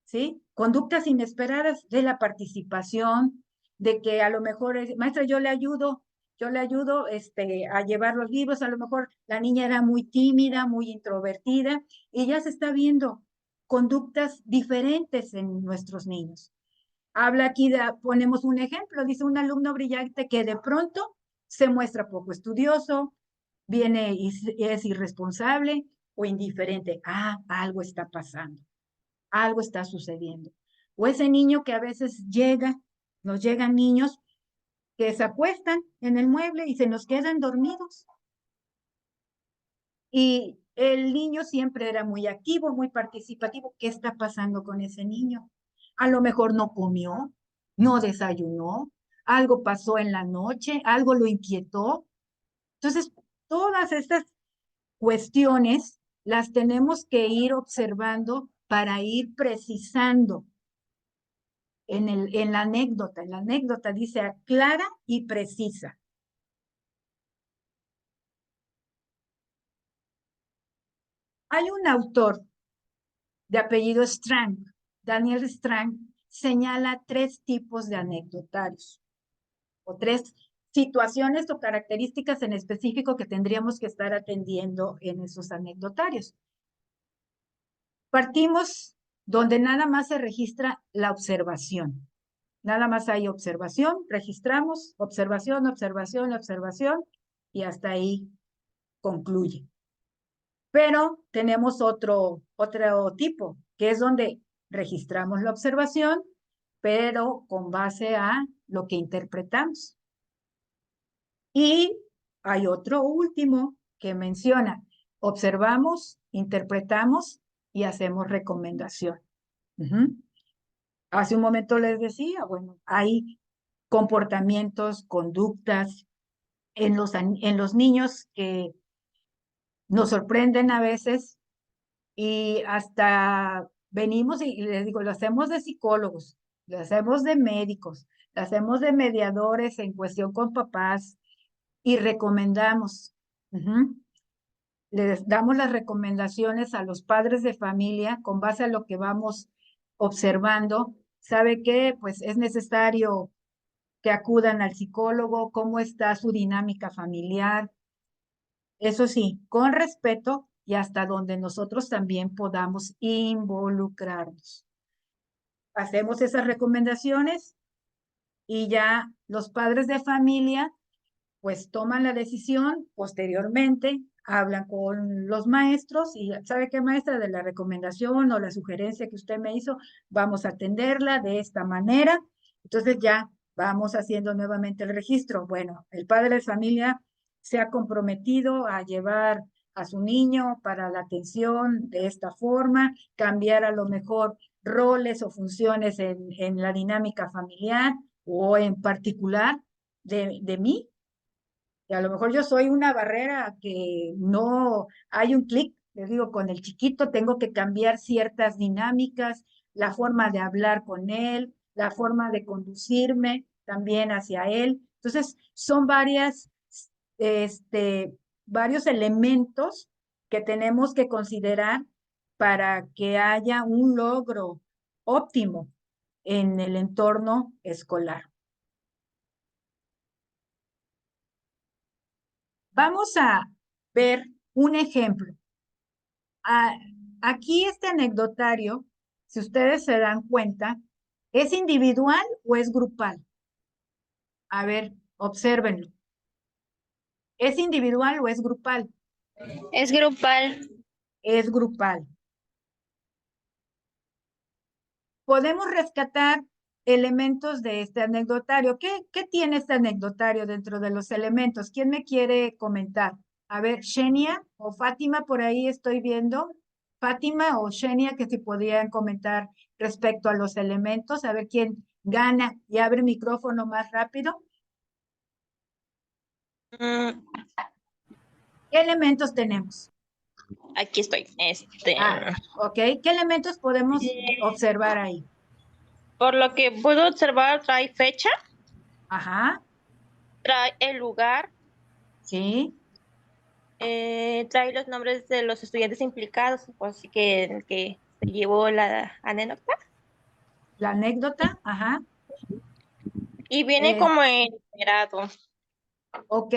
¿sí? Conductas inesperadas de la participación, de que a lo mejor, maestra, yo le ayudo a llevar los libros, a lo mejor la niña era muy tímida, muy introvertida, y ya se está viendo conductas diferentes en nuestros niños. Habla aquí, ponemos un ejemplo, dice un alumno brillante que de pronto se muestra poco estudioso, viene y es irresponsable o indiferente. Algo está pasando, algo está sucediendo. O ese niño que a veces nos llegan niños que se acuestan en el mueble y se nos quedan dormidos. Y el niño siempre era muy activo, muy participativo. ¿Qué está pasando con ese niño? A lo mejor no comió, no desayunó, algo pasó en la noche, algo lo inquietó. Entonces, todas estas cuestiones las tenemos que ir observando para ir precisando en la anécdota. En la anécdota dice clara y precisa. Hay un autor de apellido Strang, Daniel Strang, señala 3 tipos de anecdotarios, o 3 situaciones o características en específico que tendríamos que estar atendiendo en esos anecdotarios. Partimos donde nada más se registra la observación. Nada más hay observación, registramos, observación, observación, observación, y hasta ahí concluye. Pero tenemos otro tipo, que es donde registramos la observación, pero con base a lo que interpretamos. Y hay otro último que menciona, observamos, interpretamos y hacemos recomendación. Hace un momento les decía, bueno, hay comportamientos, conductas en los niños que nos sorprenden a veces y hasta venimos y les digo, lo hacemos de psicólogos, lo hacemos de médicos, lo hacemos de mediadores en cuestión con papás y recomendamos. Les damos las recomendaciones a los padres de familia con base a lo que vamos observando. ¿Sabe qué? Pues es necesario que acudan al psicólogo, cómo está su dinámica familiar. Eso sí, con respeto y hasta donde nosotros también podamos involucrarnos. Hacemos esas recomendaciones y ya los padres de familia pues toman la decisión posteriormente, hablan con los maestros y ¿sabe qué, maestra? De la recomendación o la sugerencia que usted me hizo, vamos a atenderla de esta manera. Entonces ya vamos haciendo nuevamente el registro. Bueno, el padre de familia se ha comprometido a llevar a su niño para la atención de esta forma, cambiar a lo mejor roles o funciones en la dinámica familiar o en particular de mí. Y a lo mejor yo soy una barrera que no hay un clic, les digo, con el chiquito tengo que cambiar ciertas dinámicas, la forma de hablar con él, la forma de conducirme también hacia él. Entonces, son varios elementos que tenemos que considerar para que haya un logro óptimo en el entorno escolar. Vamos a ver un ejemplo. Aquí este anecdotario, si ustedes se dan cuenta, ¿es individual o es grupal? A ver, obsérvenlo. ¿Es individual o es grupal? Es grupal. Es grupal. Podemos rescatar elementos de este anecdotario. ¿Qué tiene este anecdotario dentro de los elementos? ¿Quién me quiere comentar? A ver, Shenia o Fátima, por ahí estoy viendo. Fátima o Shenia, que si podrían comentar respecto a los elementos, a ver quién gana y abre el micrófono más rápido. ¿Qué elementos tenemos? Aquí estoy. Ok. ¿Qué elementos podemos observar ahí? Por lo que puedo observar, trae fecha. Ajá. Trae el lugar. Sí. Trae los nombres de los estudiantes implicados, así que se llevó la anécdota. La anécdota, ajá. Y viene como enumerado. Ok.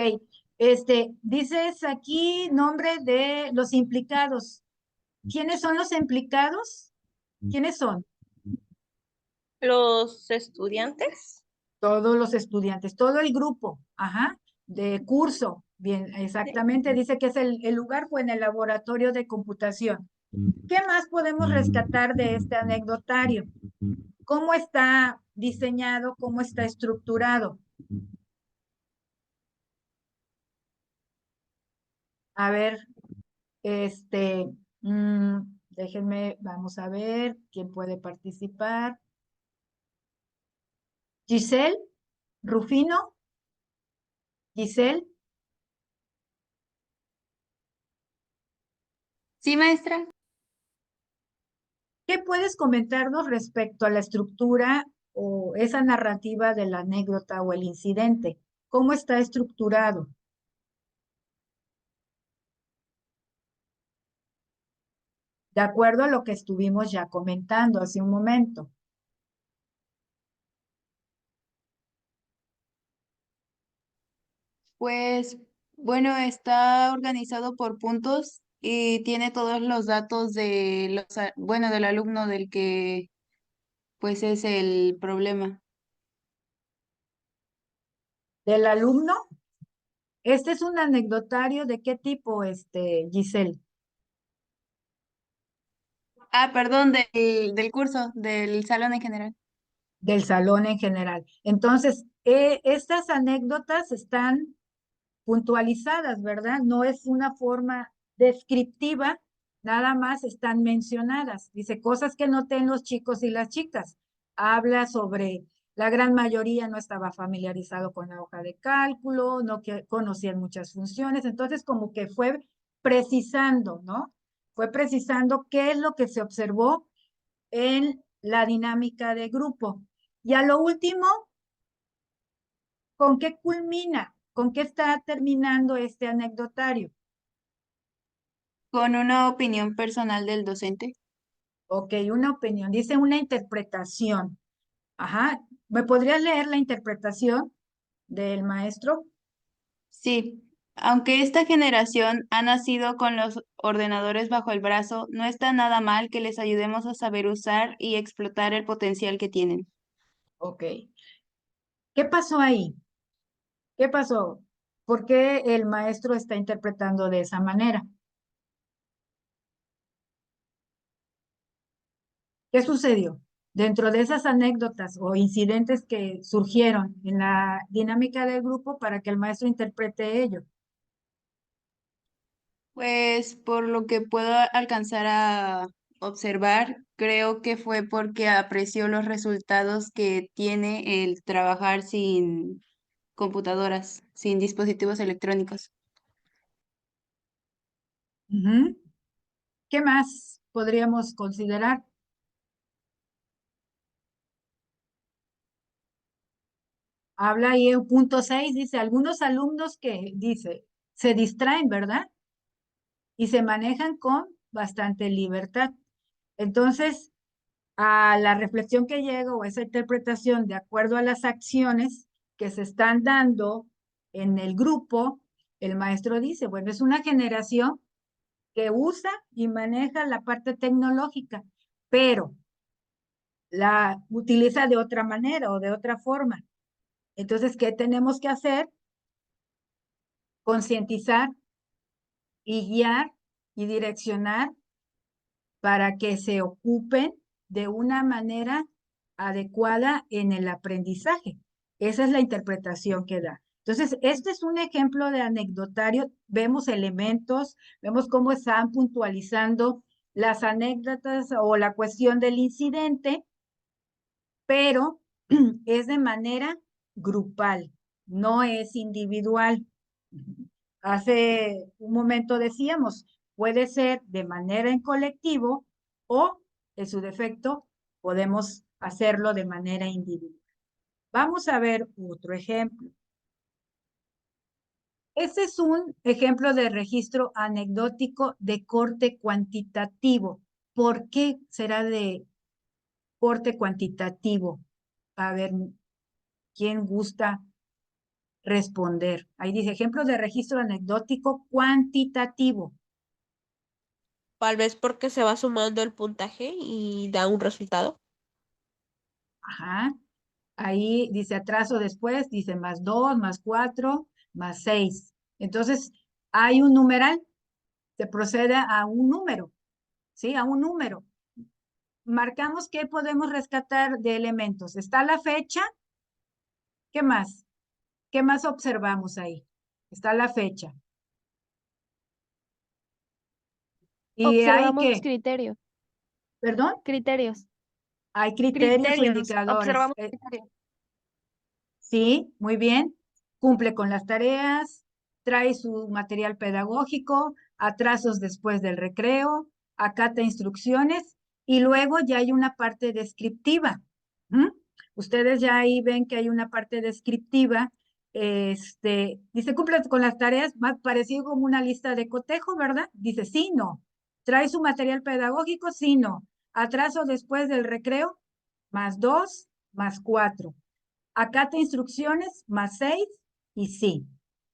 Dices aquí nombre de los implicados. ¿Quiénes son los implicados? ¿Quiénes son? Los estudiantes. Todos los estudiantes, todo el grupo, ajá, de curso. Bien, exactamente, dice que es el lugar fue en el laboratorio de computación. ¿Qué más podemos rescatar de este anecdotario? ¿Cómo está diseñado? ¿Cómo está estructurado? A ver, déjenme, vamos a ver quién puede participar. Giselle, Rufino, Giselle. Sí, maestra. ¿Qué puedes comentarnos respecto a la estructura o esa narrativa de la anécdota o el incidente? ¿Cómo está estructurado? De acuerdo a lo que estuvimos ya comentando hace un momento. Pues bueno, está organizado por puntos y tiene todos los datos de bueno, del alumno del que pues es el problema. ¿Del alumno? Este es un anecdotario de qué tipo, Giselle. Ah, perdón, del curso, del salón en general. Del salón en general. Entonces, estas anécdotas están puntualizadas, ¿verdad? No es una forma descriptiva, nada más están mencionadas. Dice cosas que noten los chicos y las chicas. Habla sobre la gran mayoría no estaba familiarizado con la hoja de cálculo, no que conocían muchas funciones, entonces como que fue precisando, ¿no? Fue precisando qué es lo que se observó en la dinámica de grupo. Y a lo último, ¿con qué culmina? ¿Con qué está terminando este anecdotario? Con una opinión personal del docente. Ok, una opinión. Dice una interpretación. Ajá. ¿Me podrías leer la interpretación del maestro? Sí, aunque esta generación ha nacido con los ordenadores bajo el brazo, no está nada mal que les ayudemos a saber usar y explotar el potencial que tienen. Ok. ¿Qué pasó ahí? ¿Qué pasó? ¿Por qué el maestro está interpretando de esa manera? ¿Qué sucedió? Dentro de esas anécdotas o incidentes que surgieron en la dinámica del grupo para que el maestro interprete ello. Pues por lo que puedo alcanzar a observar, creo que fue porque apreció los resultados que tiene el trabajar sin computadoras, sin dispositivos electrónicos. Ujú. ¿Qué más podríamos considerar? Habla ahí en punto 6, dice, algunos alumnos que, dice, se distraen, ¿verdad? Y se manejan con bastante libertad. Entonces, a la reflexión que llego o esa interpretación de acuerdo a las acciones que se están dando en el grupo, el maestro dice, bueno, es una generación que usa y maneja la parte tecnológica, pero la utiliza de otra manera o de otra forma. Entonces, ¿qué tenemos que hacer? Concientizar y guiar y direccionar para que se ocupen de una manera adecuada en el aprendizaje. Esa es la interpretación que da. Entonces, este es un ejemplo de anecdotario. Vemos elementos, vemos cómo están puntualizando las anécdotas o la cuestión del incidente, pero es de manera grupal, no es individual. Hace un momento decíamos, puede ser de manera en colectivo o, en su defecto, podemos hacerlo de manera individual. Vamos a ver otro ejemplo. Este es un ejemplo de registro anecdótico de corte cuantitativo. ¿Por qué será de corte cuantitativo? A ver, ¿quién gusta responder? Ahí dice ejemplo de registro anecdótico cuantitativo. Tal vez porque se va sumando el puntaje y da un resultado. Ajá. Ahí dice atraso después, dice más 2, más 4, más 6. Entonces, hay un numeral, se procede a un número, ¿sí? A un número. Marcamos qué podemos rescatar de elementos. Está la fecha. ¿Qué más? ¿Qué más observamos ahí? Está la fecha. ¿Y hay Observamos qué? criterios. ¿Perdón? Criterios. Hay criterios o indicadores. Observamos criterios. Sí, muy bien. Cumple con las tareas, trae su material pedagógico, atrasos después del recreo, acata instrucciones y luego ya hay una parte descriptiva. Ustedes ya ahí ven que hay una parte descriptiva. Dice, cumple con las tareas, más parecido como una lista de cotejo, ¿verdad? Dice, sí, no. ¿Trae su material pedagógico? Sí, no. Atraso después del recreo, +2, +4. Acata instrucciones, +6 y sí.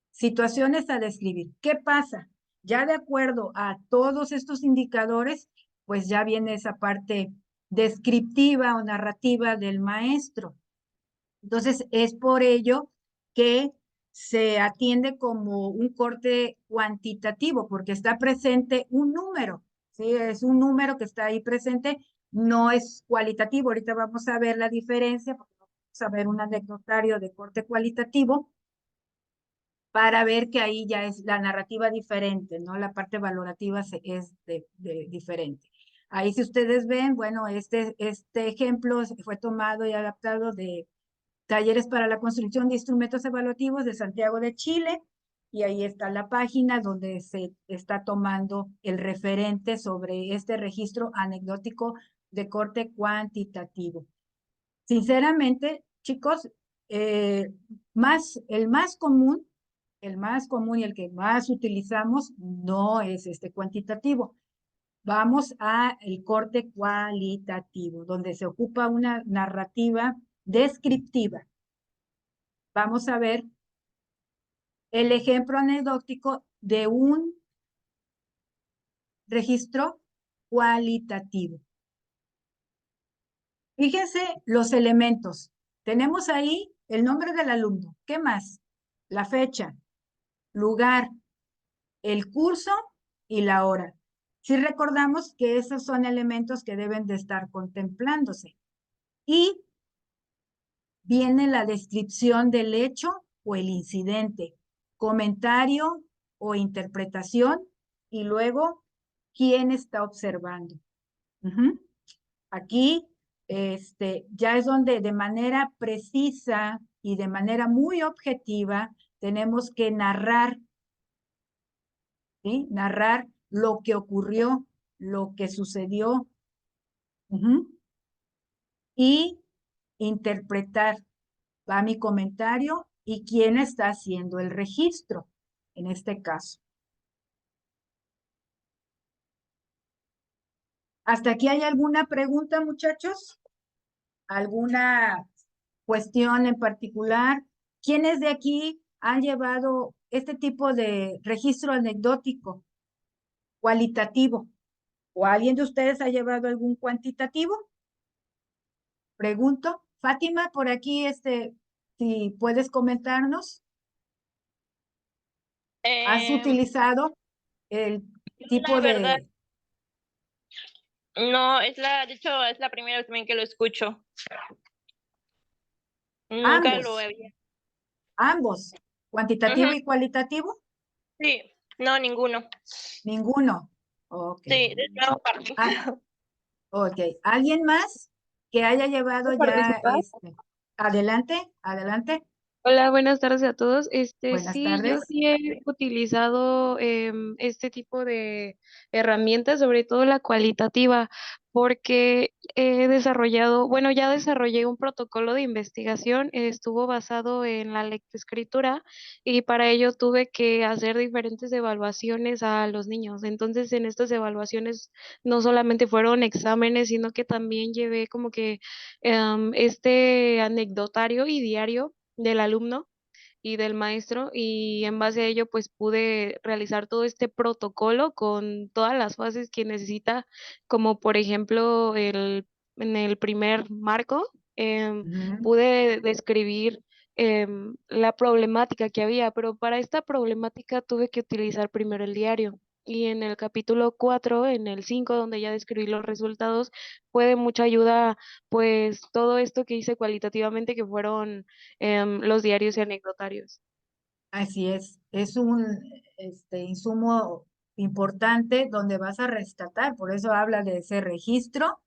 Situaciones a describir. ¿Qué pasa? Ya de acuerdo a todos estos indicadores, pues ya viene esa parte descriptiva o narrativa del maestro. Entonces, es por ello que se atiende como un corte cuantitativo, porque está presente un número, ¿sí? Es un número que está ahí presente, no es cualitativo. Ahorita vamos a ver la diferencia, porque vamos a ver un anecdotario de corte cualitativo para ver que ahí ya es la narrativa diferente, ¿no? La parte valorativa es diferente. Ahí si ustedes ven, bueno, este ejemplo fue tomado y adaptado de Talleres para la Construcción de Instrumentos Evaluativos de Santiago de Chile, y ahí está la página donde se está tomando el referente sobre este registro anecdótico de corte cuantitativo. Sinceramente, chicos, el más común y el que más utilizamos no es este cuantitativo. Vamos a el corte cualitativo, donde se ocupa una narrativa descriptiva. Vamos a ver el ejemplo anecdótico de un registro cualitativo. Fíjense los elementos. Tenemos ahí el nombre del alumno. ¿Qué más? La fecha, lugar, el curso y la hora. Si recordamos que esos son elementos que deben de estar contemplándose. Y viene la descripción del hecho o el incidente, comentario o interpretación, y luego quién está observando. Aquí ya es donde de manera precisa y de manera muy objetiva tenemos que narrar, ¿sí? Narrar lo que ocurrió, lo que sucedió, y interpretar. Va mi comentario y quién está haciendo el registro en este caso. ¿Hasta aquí hay alguna pregunta, muchachos? ¿Alguna cuestión en particular? ¿Quiénes de aquí han llevado este tipo de registro anecdótico cualitativo? ¿O alguien de ustedes ha llevado algún cuantitativo? Pregunto. Fátima, por aquí, si puedes comentarnos. ¿Has utilizado el tipo la verdad, de... no, de hecho, es la primera vez también que lo escucho. Nunca lo había. Ambos, cuantitativo y cualitativo? Sí, no, ninguno. Ninguno. Ok. Sí, de nuevo parte. Ok. ¿Alguien más que haya llevado ya adelante, adelante? Hola, buenas tardes a todos. Buenas Sí, yo tardes. sí he utilizado este tipo de herramientas, sobre todo la cualitativa, porque he desarrollado, bueno, ya desarrollé un protocolo de investigación, estuvo basado en la lectoescritura y para ello tuve que hacer diferentes evaluaciones a los niños. Entonces, en estas evaluaciones no solamente fueron exámenes, sino que también llevé como que este anecdotario y diario del alumno y del maestro, y en base a ello pues pude realizar todo este protocolo con todas las fases que necesita, como por ejemplo en el primer marco pude describir la problemática que había, pero para esta problemática tuve que utilizar primero el diario. Y en el capítulo 4, en el 5, donde ya describí los resultados, fue de mucha ayuda, pues todo esto que hice cualitativamente, que fueron los diarios y anecdotarios. Así es un insumo importante donde vas a rescatar, por eso habla de ese registro,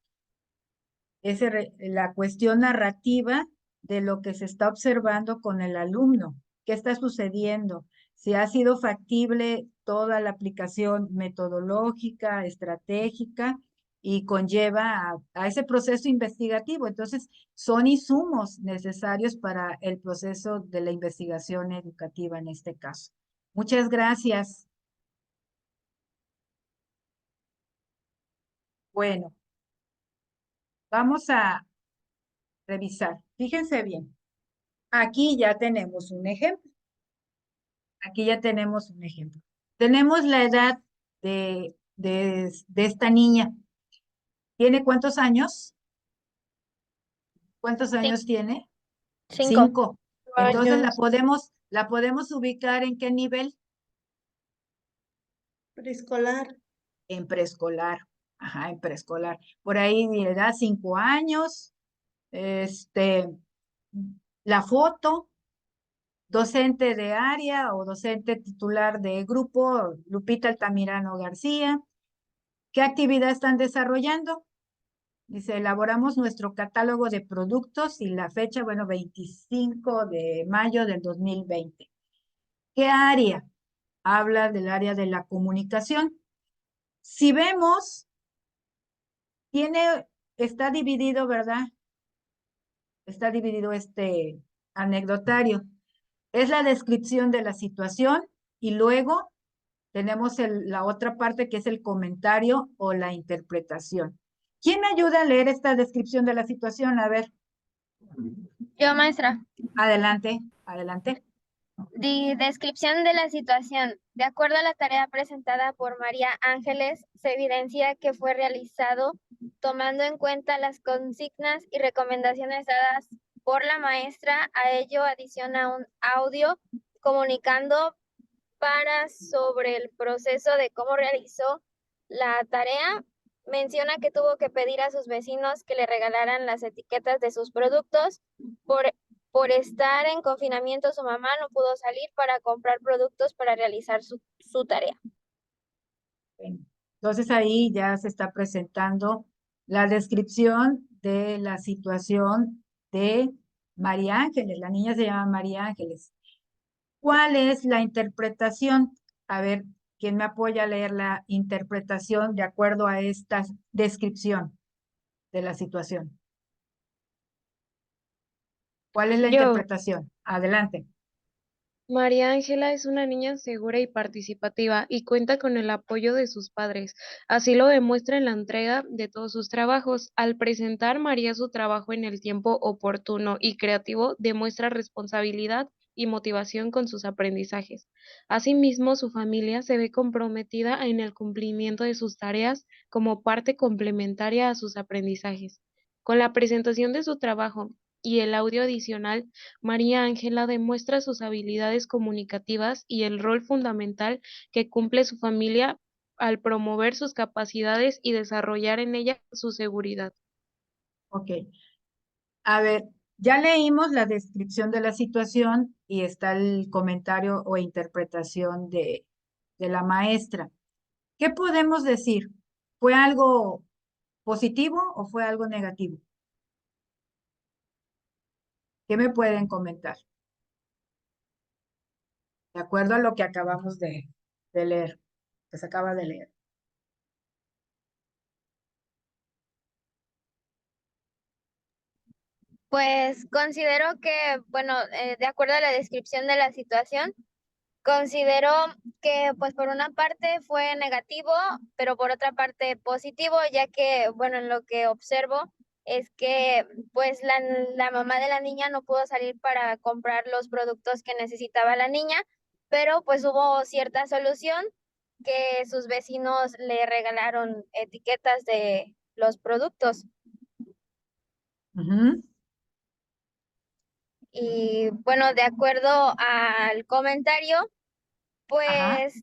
la cuestión narrativa de lo que se está observando con el alumno, qué está sucediendo, si ha sido factible toda la aplicación metodológica, estratégica, y conlleva a ese proceso investigativo. Entonces, son insumos necesarios para el proceso de la investigación educativa en este caso. Muchas gracias. Bueno, vamos a revisar. Fíjense bien. Aquí ya tenemos un ejemplo. Aquí ya tenemos un ejemplo. Tenemos la edad de esta niña. ¿Tiene cuántos años? ¿Cuántos años tiene? 5 5. Entonces años. la podemos ubicar ¿en qué nivel? Preescolar. En preescolar. Ajá, en preescolar. Por ahí le da 5 años. La foto, docente de área o docente titular de grupo, Lupita Altamirano García. ¿Qué actividad están desarrollando? Dice, elaboramos nuestro catálogo de productos y la fecha, bueno, 25 de mayo del 2020. ¿Qué área? Habla del área de la comunicación. Si vemos, está dividido, ¿verdad? Está dividido este anecdotario. Es la descripción de la situación y luego tenemos la otra parte que es el comentario o la interpretación. ¿Quién me ayuda a leer esta descripción de la situación? A ver. Yo, maestra. Adelante, adelante. Descripción de la situación. De acuerdo a la tarea presentada por María Ángeles, se evidencia que fue realizado tomando en cuenta las consignas y recomendaciones dadas por la maestra. A ello adiciona un audio comunicando sobre el proceso de cómo realizó la tarea. Menciona que tuvo que pedir a sus vecinos que le regalaran las etiquetas de sus productos. Por estar en confinamiento, su mamá no pudo salir para comprar productos para realizar su tarea. Entonces ahí ya se está presentando la descripción de la situación de María Ángeles. La niña se llama María Ángeles. ¿Cuál es la interpretación? A ver, ¿quién me apoya a leer la interpretación de acuerdo a esta descripción de la situación? ¿Cuál es la Yo. interpretación? Adelante. María Ángela es una niña segura y participativa y cuenta con el apoyo de sus padres. Así lo demuestra en la entrega de todos sus trabajos. Al presentar María su trabajo en el tiempo oportuno y creativo, demuestra responsabilidad y motivación con sus aprendizajes. Asimismo, su familia se ve comprometida en el cumplimiento de sus tareas como parte complementaria a sus aprendizajes. Con la presentación de su trabajo y el audio adicional, María Ángela demuestra sus habilidades comunicativas y el rol fundamental que cumple su familia al promover sus capacidades y desarrollar en ella su seguridad. Ok. A ver, ya leímos la descripción de la situación y está el comentario o interpretación de la maestra. ¿Qué podemos decir? ¿Fue algo positivo o fue algo negativo? ¿Qué me pueden comentar? De acuerdo a lo que acabamos de leer, que se acaba de leer. Pues considero que, bueno, de acuerdo a la descripción de la situación, considero que pues por una parte fue negativo, pero por otra parte positivo, ya que, bueno, en lo que observo es que pues la mamá de la niña no pudo salir para comprar los productos que necesitaba la niña, pero pues hubo cierta solución que sus vecinos le regalaron etiquetas de los productos. Y bueno, de acuerdo al comentario, pues,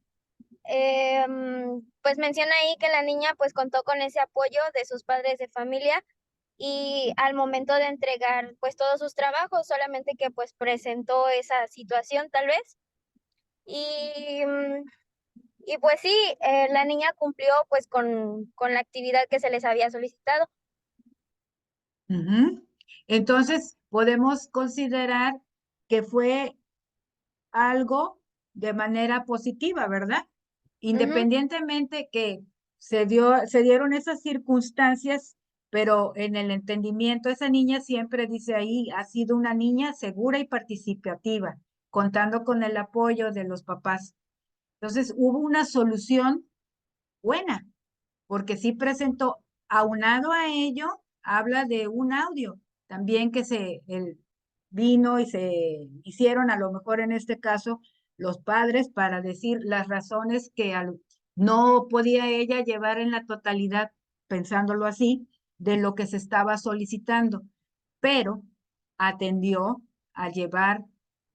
pues menciona ahí que la niña pues contó con ese apoyo de sus padres de familia y al momento de entregar pues todos sus trabajos, solamente que pues presentó esa situación tal vez. Y pues sí, la niña cumplió pues con la actividad que se les había solicitado. Entonces, podemos considerar que fue algo de manera positiva, ¿verdad? Independientemente que se dieron esas circunstancias, pero en el entendimiento, esa niña siempre dice ahí, ha sido una niña segura y participativa, contando con el apoyo de los papás. Entonces hubo una solución buena, porque sí presentó, aunado a ello, habla de un audio también que vino y se hicieron, a lo mejor en este caso, los padres para decir las razones que no podía ella llevar en la totalidad, pensándolo así, de lo que se estaba solicitando, pero atendió a llevar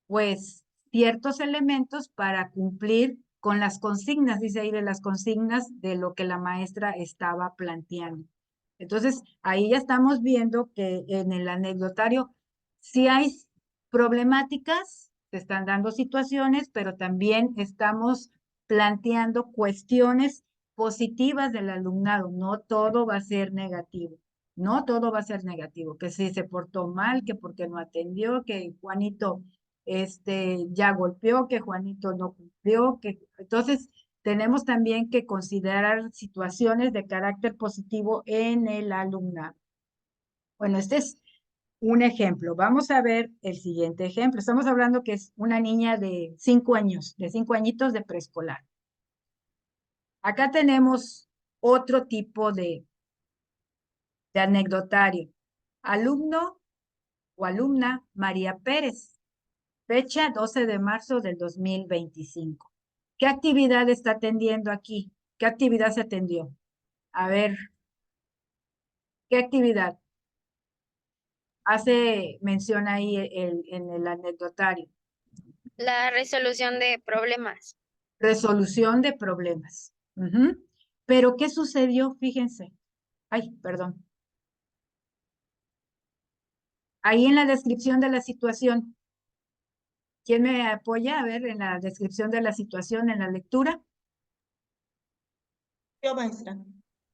pues ciertos elementos para cumplir con las consignas, dice ahí de las consignas de lo que la maestra estaba planteando. Entonces, ahí ya estamos viendo que en el anecdotario sí hay problemáticas, se están dando situaciones, pero también estamos planteando cuestiones positivas del alumnado. No todo va a ser negativo. No todo va a ser negativo, que si se portó mal, que porque no atendió, que Juanito ya golpeó, que Juanito no cumplió, que entonces tenemos también que considerar situaciones de carácter positivo en el alumnado. Bueno, este es un ejemplo. Vamos a ver el siguiente ejemplo. Estamos hablando que es una niña de 5 años, de 5 añitos de preescolar. Acá tenemos otro tipo de anecdotario. Alumno o alumna María Pérez, fecha 12 de marzo del 2025. ¿Qué actividad está atendiendo aquí? ¿Qué actividad se atendió? A ver, ¿qué actividad? Hace mención ahí en el anecdotario. La resolución de problemas. Resolución de problemas. Ujú. Pero, ¿qué sucedió? Fíjense. Ay, perdón. Ahí en la descripción de la situación. ¿Quién me apoya? A ver, en la descripción de la situación, en la lectura. Yo, maestra.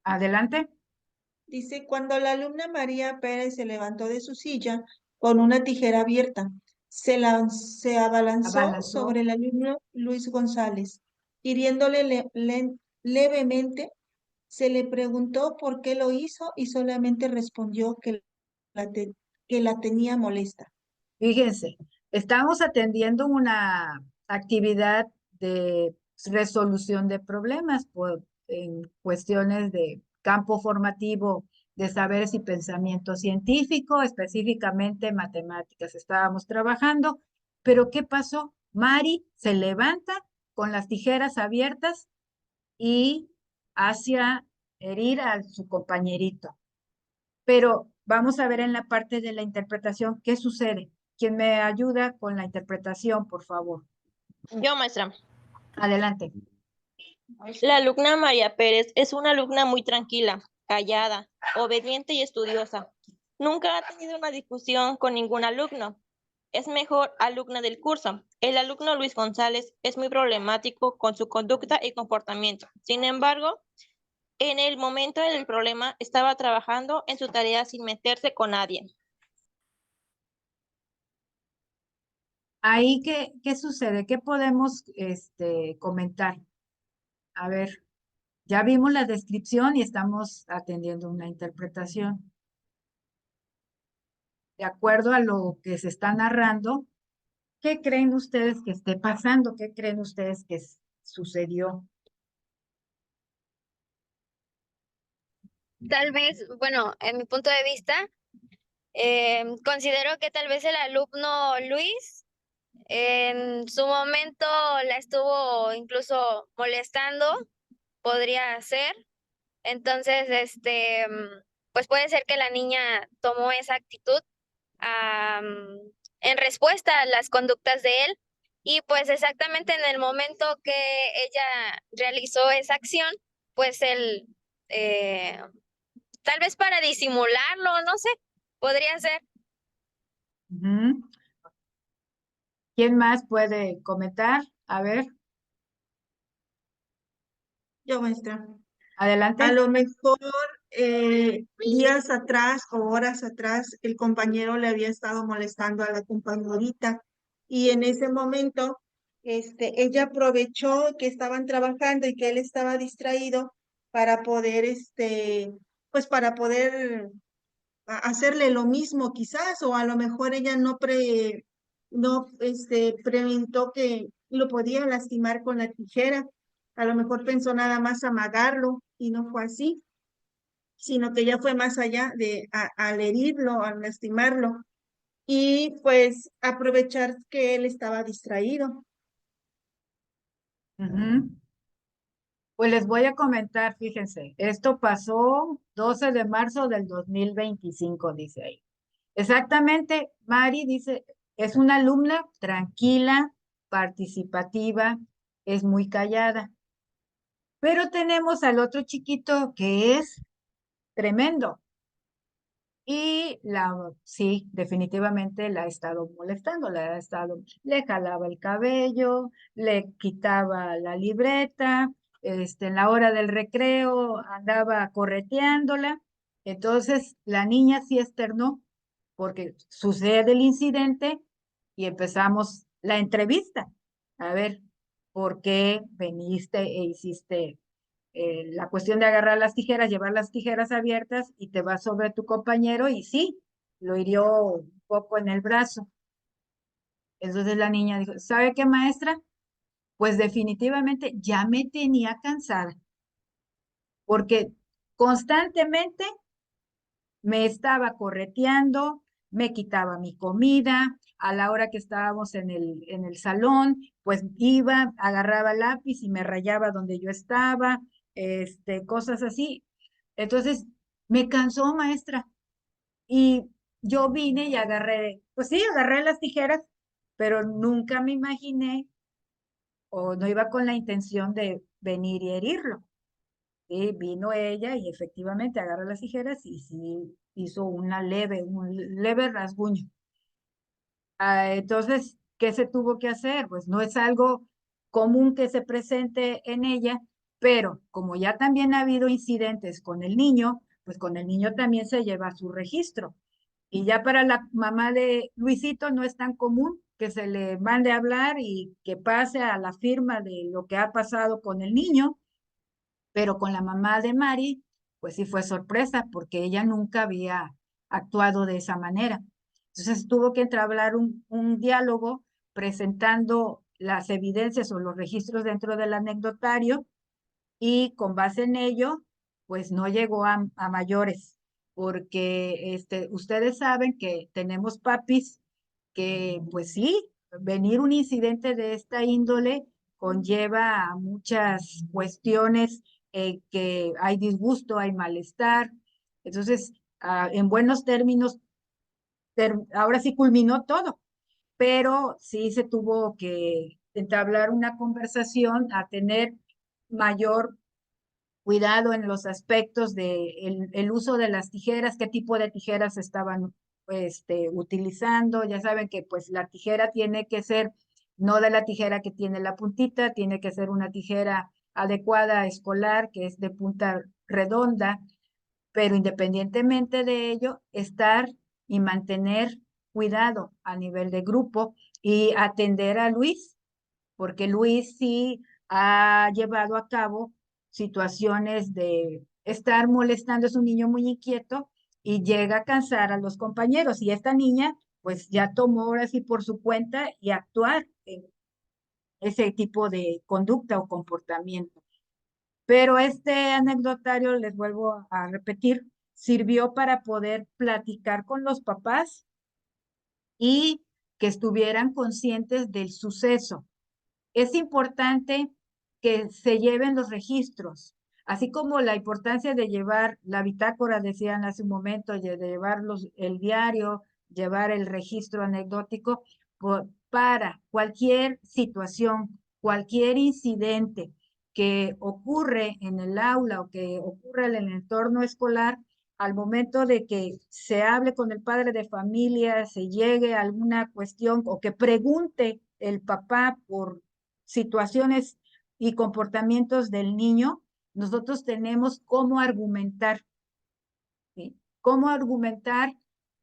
Adelante. Dice, cuando la alumna María Pérez se levantó de su silla con una tijera abierta, se abalanzó sobre el alumno Luis González, hiriéndole levemente. Se le preguntó por qué lo hizo y solamente respondió que la tenía molesta. Fíjense, estamos atendiendo una actividad de resolución de problemas en cuestiones de campo formativo de saberes y pensamiento científico, específicamente matemáticas. Estábamos trabajando, pero ¿qué pasó? Mari se levanta con las tijeras abiertas y hacia herir a su compañerito. Pero vamos a ver en la parte de la interpretación qué sucede. ¿Quién me ayuda con la interpretación, por favor? Yo, maestra. Adelante. La alumna María Pérez es una alumna muy tranquila, callada, obediente y estudiosa. Nunca ha tenido una discusión con ningún alumno. Es mejor alumna del curso. El alumno Luis González es muy problemático con su conducta y comportamiento. Sin embargo, en el momento del problema estaba trabajando en su tarea sin meterse con nadie. Ahí, ¿qué sucede? ¿Qué podemos comentar? A ver, ya vimos la descripción y estamos atendiendo una interpretación. De acuerdo a lo que se está narrando, ¿qué creen ustedes que esté pasando? ¿Qué creen ustedes que sucedió? Tal vez, bueno, en mi punto de vista, considero que tal vez el alumno Luis en su momento la estuvo incluso molestando, podría ser. Entonces, pues puede ser que la niña tomó esa actitud en respuesta a las conductas de él y pues exactamente en el momento que ella realizó esa acción, pues él, tal vez para disimularlo, no sé, podría ser. Ujú. ¿Quién más puede comentar? A ver, Yo, maestra. adelante. A lo mejor días atrás o horas atrás el compañero le había estado molestando a la compañerita y en ese momento, ella aprovechó que estaban trabajando y que él estaba distraído, para poder, pues para poder hacerle lo mismo quizás, o a lo mejor ella no preguntó que lo podía lastimar con la tijera. A lo mejor pensó nada más amagarlo y no fue así, sino que ya fue más allá al herirlo, al lastimarlo y pues aprovechar que él estaba distraído. Ujú. Pues les voy a comentar, fíjense, esto pasó 12 de marzo del 2025, dice ahí. Exactamente, Mari dice, es una alumna tranquila, participativa, es muy callada. Pero tenemos al otro chiquito que es tremendo. Y sí, definitivamente la ha estado molestando, le jalaba el cabello, le quitaba la libreta, en la hora del recreo andaba correteándola. Entonces la niña sí externó porque sucede el incidente y empezamos la entrevista. A ver, ¿por qué veniste e hiciste la cuestión de agarrar las tijeras, llevar las tijeras abiertas y te vas sobre tu compañero y sí, lo hirió un poco en el brazo? Entonces la niña dijo, ¿sabe qué, maestra? Pues definitivamente ya me tenía cansada porque constantemente me estaba correteando, me quitaba mi comida, a la hora que estábamos en el salón, pues iba, agarraba lápiz y me rayaba donde yo estaba, cosas así. Entonces, me cansó, maestra, y yo vine y agarré, pues sí, agarré las tijeras, pero nunca me imaginé o no iba con la intención de venir y herirlo. Sí, vino ella y efectivamente agarró las tijeras y sí hizo un leve rasguño. Entonces, ¿qué se tuvo que hacer? Pues no es algo común que se presente en ella, pero como ya también ha habido incidentes con el niño, pues con el niño también se lleva su registro. Y ya para la mamá de Luisito no es tan común que se le mande a hablar y que pase a la firma de lo que ha pasado con el niño, pero con la mamá de Mari, pues sí fue sorpresa porque ella nunca había actuado de esa manera. Entonces tuvo que entablar un diálogo presentando las evidencias o los registros dentro del anecdotario y con base en ello, pues no llegó a mayores, porque ustedes saben que tenemos papis que, pues sí, venir un incidente de esta índole conlleva a muchas cuestiones, que hay disgusto, hay malestar. Entonces, en buenos términos, ahora sí culminó todo, pero sí se tuvo que entablar una conversación a tener mayor cuidado en los aspectos de el uso de las tijeras, qué tipo de tijeras estaban utilizando. Ya saben que pues la tijera tiene que ser no de la tijera que tiene la puntita, tiene que ser una tijera adecuada escolar, que es de punta redonda, pero independientemente de ello, estar y mantener cuidado a nivel de grupo y atender a Luis, porque Luis sí ha llevado a cabo situaciones de estar molestando, es un niño muy inquieto y llega a cansar a los compañeros. Y esta niña, pues ya tomó ahora sí por su cuenta y actuar en ese tipo de conducta o comportamiento. Pero este anecdotario, les vuelvo a repetir, sirvió para poder platicar con los papás y que estuvieran conscientes del suceso. Es importante que se lleven los registros, así como la importancia de llevar la bitácora, decían hace un momento, de llevar el diario, llevar el registro anecdótico para cualquier situación, cualquier incidente que ocurre en el aula o que ocurre en el entorno escolar. Al momento de que se hable con el padre de familia, se llegue a alguna cuestión o que pregunte el papá por situaciones y comportamientos del niño, nosotros tenemos cómo argumentar, ¿sí? Cómo argumentar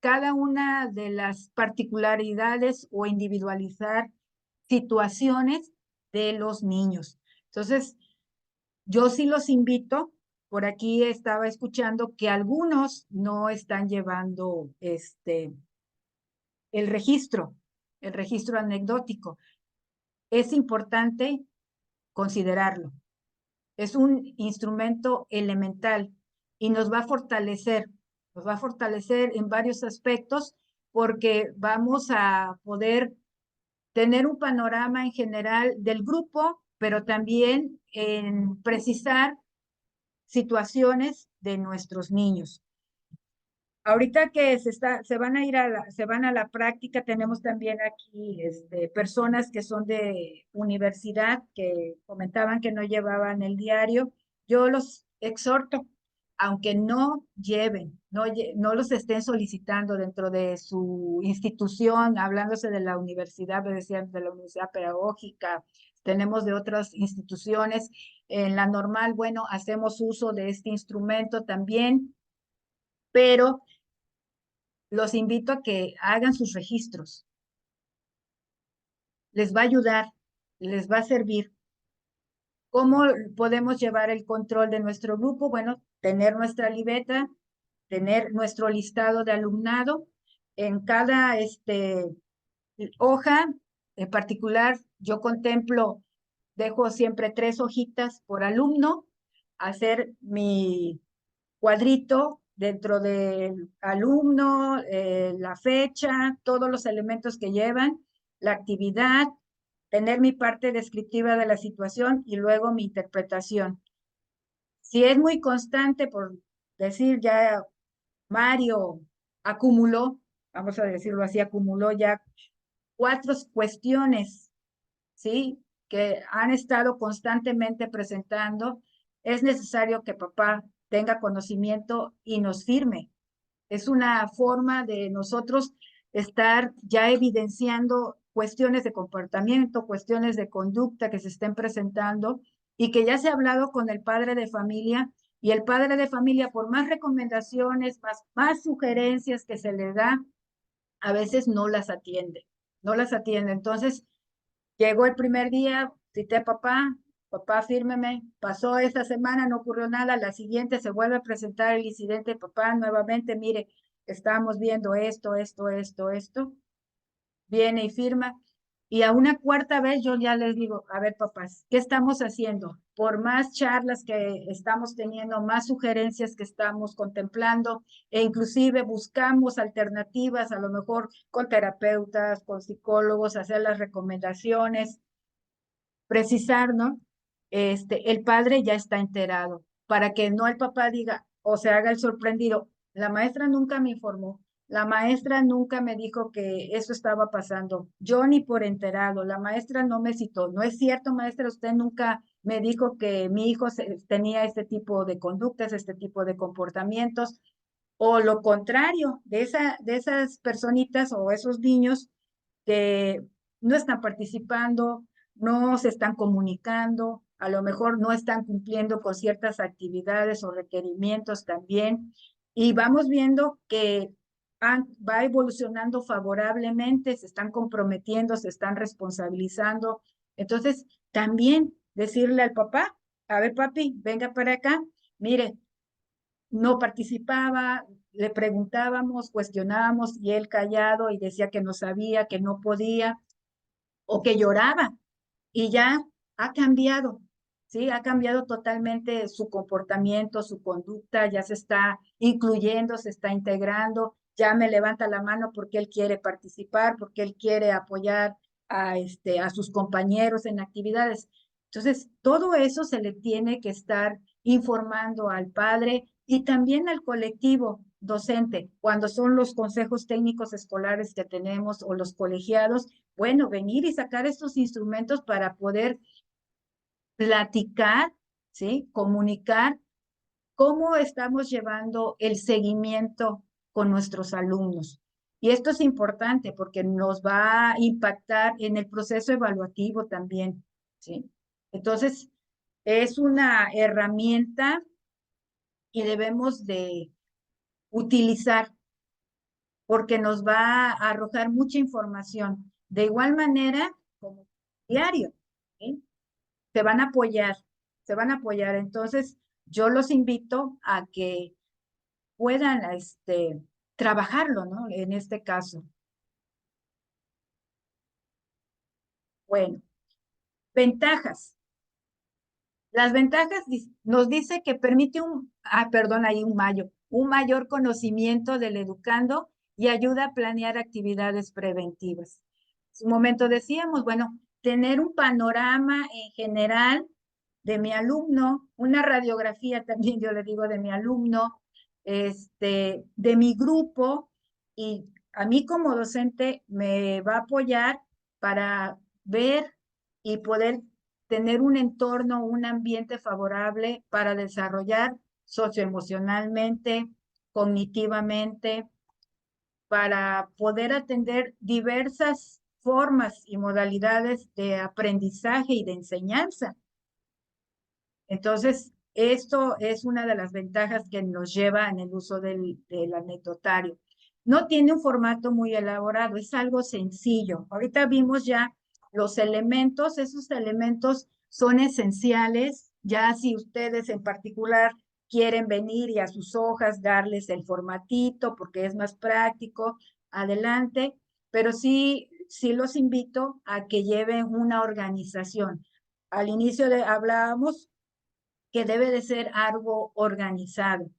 cada una de las particularidades o individualizar situaciones de los niños. Entonces, yo sí los invito por aquí estaba escuchando que algunos no están llevando el registro anecdótico. Es importante considerarlo. Es un instrumento elemental y nos va a fortalecer en varios aspectos porque vamos a poder tener un panorama en general del grupo, pero también en precisar situaciones de nuestros niños. Ahorita que se van a la práctica, tenemos también aquí personas que son de universidad que comentaban que no llevaban el diario. Yo los exhorto, aunque no lleven, no los estén solicitando dentro de su institución, hablándose de la universidad, me decían de la universidad pedagógica, tenemos de otras instituciones. En la normal, bueno, hacemos uso de este instrumento también, pero los invito a que hagan sus registros. Les va a ayudar, les va a servir. ¿Cómo podemos llevar el control de nuestro grupo? Bueno, tener nuestra libreta, tener nuestro listado de alumnado. En cada hoja en particular, yo contemplo, dejo siempre 3 hojitas por alumno, hacer mi cuadrito dentro del alumno, la fecha, todos los elementos que llevan, la actividad, tener mi parte descriptiva de la situación y luego mi interpretación. Si es muy constante, por decir ya Mario acumuló, vamos a decirlo así, acumuló ya 4 cuestiones, ¿sí? Que han estado constantemente presentando, es necesario que papá tenga conocimiento y nos firme. Es una forma de nosotros estar ya evidenciando cuestiones de comportamiento, cuestiones de conducta que se estén presentando y que ya se ha hablado con el padre de familia y el padre de familia, por más recomendaciones, más sugerencias que se le da, a veces no las atiende. Entonces, llegó el primer día, cité a papá, fírmeme, pasó esta semana, no ocurrió nada, la siguiente se vuelve a presentar el incidente, papá, nuevamente, mire, estamos viendo esto, viene y firma, y a una cuarta vez yo ya les digo, a ver, papás, ¿qué estamos haciendo? Por más charlas que estamos teniendo, más sugerencias que estamos contemplando, e inclusive buscamos alternativas, a lo mejor con terapeutas, con psicólogos, hacer las recomendaciones, precisar, ¿no? El padre ya está enterado, para que no el papá diga o se haga el sorprendido. La maestra nunca me informó, la maestra nunca me dijo que eso estaba pasando, yo ni por enterado, la maestra no me citó. No es cierto, maestra, usted nunca me dijo que mi hijo tenía este tipo de conductas, este tipo de comportamientos, o lo contrario, de esas personitas o esos niños que no están participando, no se están comunicando, a lo mejor no están cumpliendo con ciertas actividades o requerimientos también. Y vamos viendo que va evolucionando favorablemente, se están comprometiendo, se están responsabilizando. Entonces, también decirle al papá, a ver, papi, venga para acá, mire, no participaba, le preguntábamos, cuestionábamos y él callado y decía que no sabía, que no podía o que lloraba y ya ha cambiado, ¿sí? Ha cambiado totalmente su comportamiento, su conducta, ya se está incluyendo, se está integrando, ya me levanta la mano porque él quiere participar, porque él quiere apoyar a sus compañeros en actividades. Entonces, todo eso se le tiene que estar informando al padre y también al colectivo docente, cuando son los consejos técnicos escolares que tenemos o los colegiados, bueno, venir y sacar estos instrumentos para poder platicar, ¿sí? Comunicar cómo estamos llevando el seguimiento con nuestros alumnos. Y esto es importante porque nos va a impactar en el proceso evaluativo también, ¿sí? Entonces, es una herramienta que debemos de utilizar porque nos va a arrojar mucha información. De igual manera, como diario, ¿sí? Se van a apoyar. Entonces, yo los invito a que puedan trabajarlo, ¿no? En este caso. Bueno, ventajas. Las ventajas nos dice que permite un mayor conocimiento del educando y ayuda a planear actividades preventivas. En un momento decíamos, bueno, tener un panorama en general de mi alumno, una radiografía también, yo le digo, de mi alumno, de mi grupo, y a mí como docente me va a apoyar para ver y poder tener un entorno, un ambiente favorable para desarrollar socioemocionalmente, cognitivamente, para poder atender diversas formas y modalidades de aprendizaje y de enseñanza. Entonces, esto es una de las ventajas que nos lleva en el uso del anecdotario. No tiene un formato muy elaborado, es algo sencillo. Ahorita vimos ya los elementos, esos elementos son esenciales, ya si ustedes en particular quieren venir y a sus hojas darles el formatito porque es más práctico, adelante, pero sí los invito a que lleven una organización. Al inicio hablábamos que debe de ser algo organizado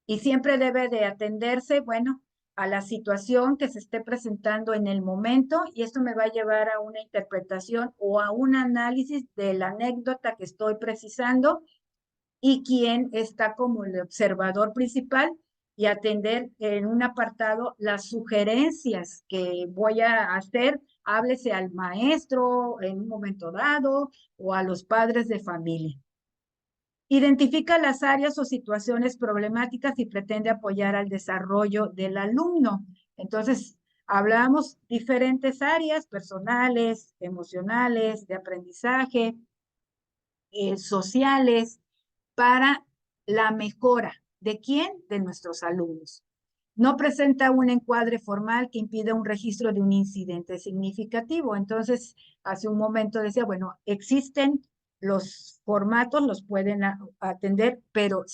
y siempre debe de atenderse, bueno, a la situación que se esté presentando en el momento, y esto me va a llevar a una interpretación o a un análisis de la anécdota que estoy precisando y quién está como el observador principal, y atender en un apartado las sugerencias que voy a hacer, háblese al maestro en un momento dado o a los padres de familia. Identifica las áreas o situaciones problemáticas y pretende apoyar al desarrollo del alumno. Entonces, hablamos diferentes áreas personales, emocionales, de aprendizaje, sociales, para la mejora. ¿De quién? De nuestros alumnos. No presenta un encuadre formal que impida un registro de un incidente significativo. Entonces, hace un momento decía, bueno, existen los formatos, los pueden atender, pero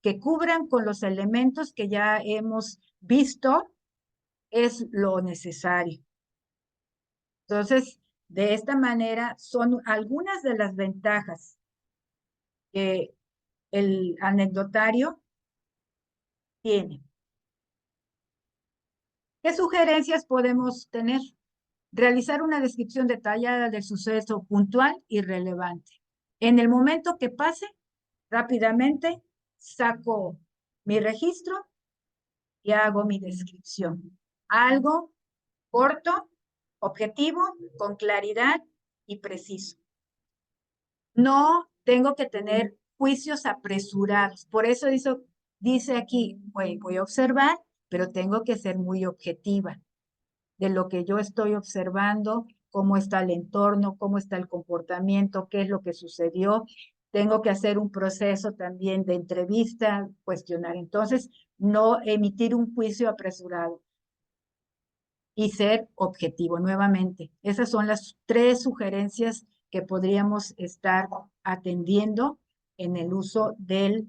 que cubran con los elementos que ya hemos visto es lo necesario. Entonces, de esta manera son algunas de las ventajas que el anecdotario tiene. ¿Qué sugerencias podemos tener? Realizar una descripción detallada del suceso puntual y relevante. En el momento que pase, rápidamente saco mi registro y hago mi descripción. Algo corto, objetivo, con claridad y preciso. No tengo que tener juicios apresurados. Por eso dice aquí, voy a observar, pero tengo que ser muy objetiva de lo que yo estoy observando, cómo está el entorno, cómo está el comportamiento, qué es lo que sucedió. Tengo que hacer un proceso también de entrevista, cuestionar. Entonces, no emitir un juicio apresurado y ser objetivo nuevamente. Esas son las 3 sugerencias que podríamos estar atendiendo en el uso del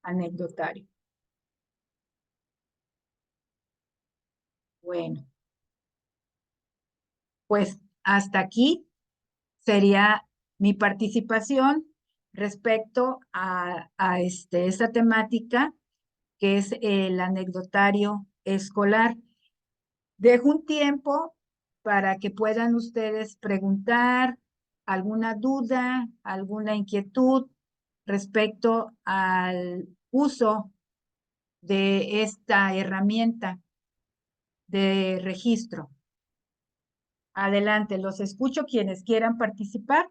anecdotario. Bueno, pues hasta aquí sería mi participación respecto a esta temática que es el anecdotario escolar. Dejo un tiempo para que puedan ustedes preguntar alguna duda, alguna inquietud respecto al uso de esta herramienta de registro. Adelante, los escucho quienes quieran participar.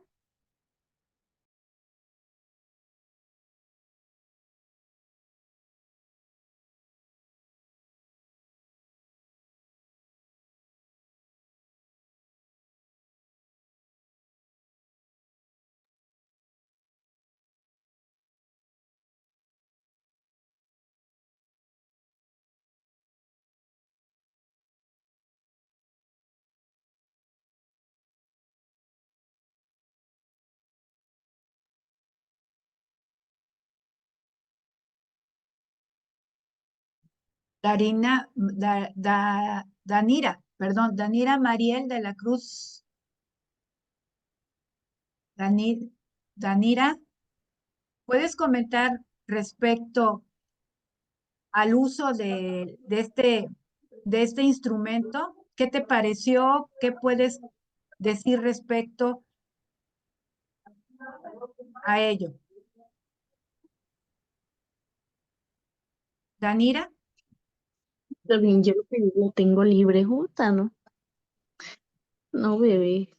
Danira, perdón, Danira Mariel de la Cruz. Danira, ¿puedes comentar respecto al uso de este instrumento? ¿Qué te pareció? ¿Qué puedes decir respecto a ello? Danira, También yo lo tengo libre, justa, ¿no? No, bebé.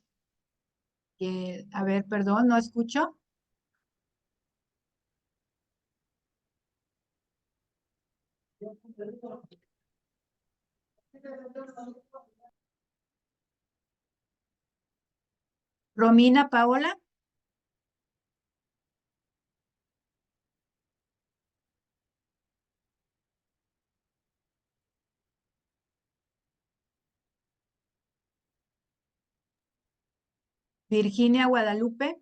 a ver, perdón, no escucho. Romina Paola. Virginia Guadalupe.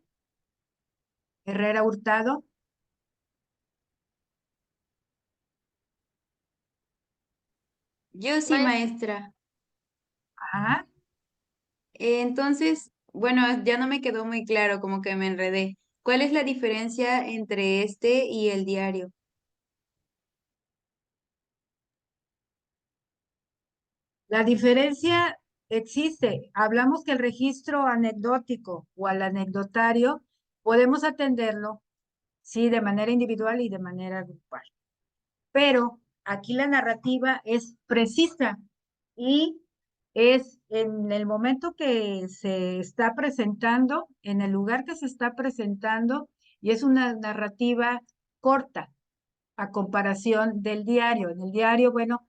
Herrera Hurtado. Yo sí, maestra. Ajá. Entonces, bueno, ya no me quedó muy claro, como que me enredé. ¿Cuál es la diferencia entre este y el diario? La diferencia existe. Hablamos que el registro anecdótico o al anecdotario podemos atenderlo, sí, de manera individual y de manera grupal. Pero aquí la narrativa es precisa y es en el momento que se está presentando, en el lugar que se está presentando, y es una narrativa corta a comparación del diario. En el diario, bueno,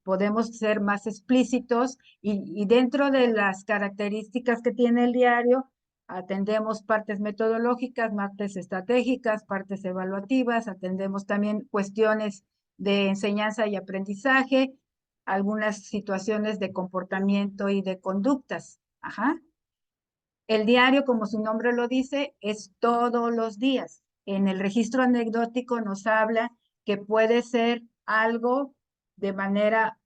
podemos ser más explícitos y dentro de las características que tiene el diario, atendemos partes metodológicas, partes estratégicas, partes evaluativas, atendemos también cuestiones de enseñanza y aprendizaje, algunas situaciones de comportamiento y de conductas. Ajá. El diario, como su nombre lo dice, es todos los días. En el registro anecdótico nos habla que puede ser algo de manera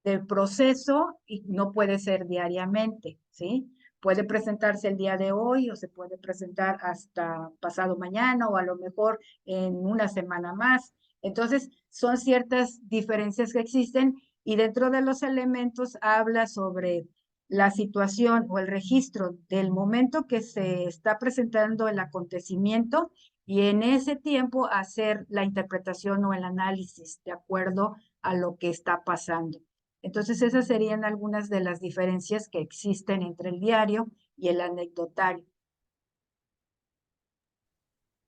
del proceso y no puede ser diariamente, ¿sí? Puede presentarse el día de hoy o se puede presentar hasta pasado mañana o a lo mejor en una semana más. Entonces, son ciertas diferencias que existen y dentro de los elementos habla sobre la situación o el registro del momento que se está presentando el acontecimiento y en ese tiempo hacer la interpretación o el análisis de acuerdo a lo que está pasando. Entonces, esas serían algunas de las diferencias que existen entre el diario y el anecdotario.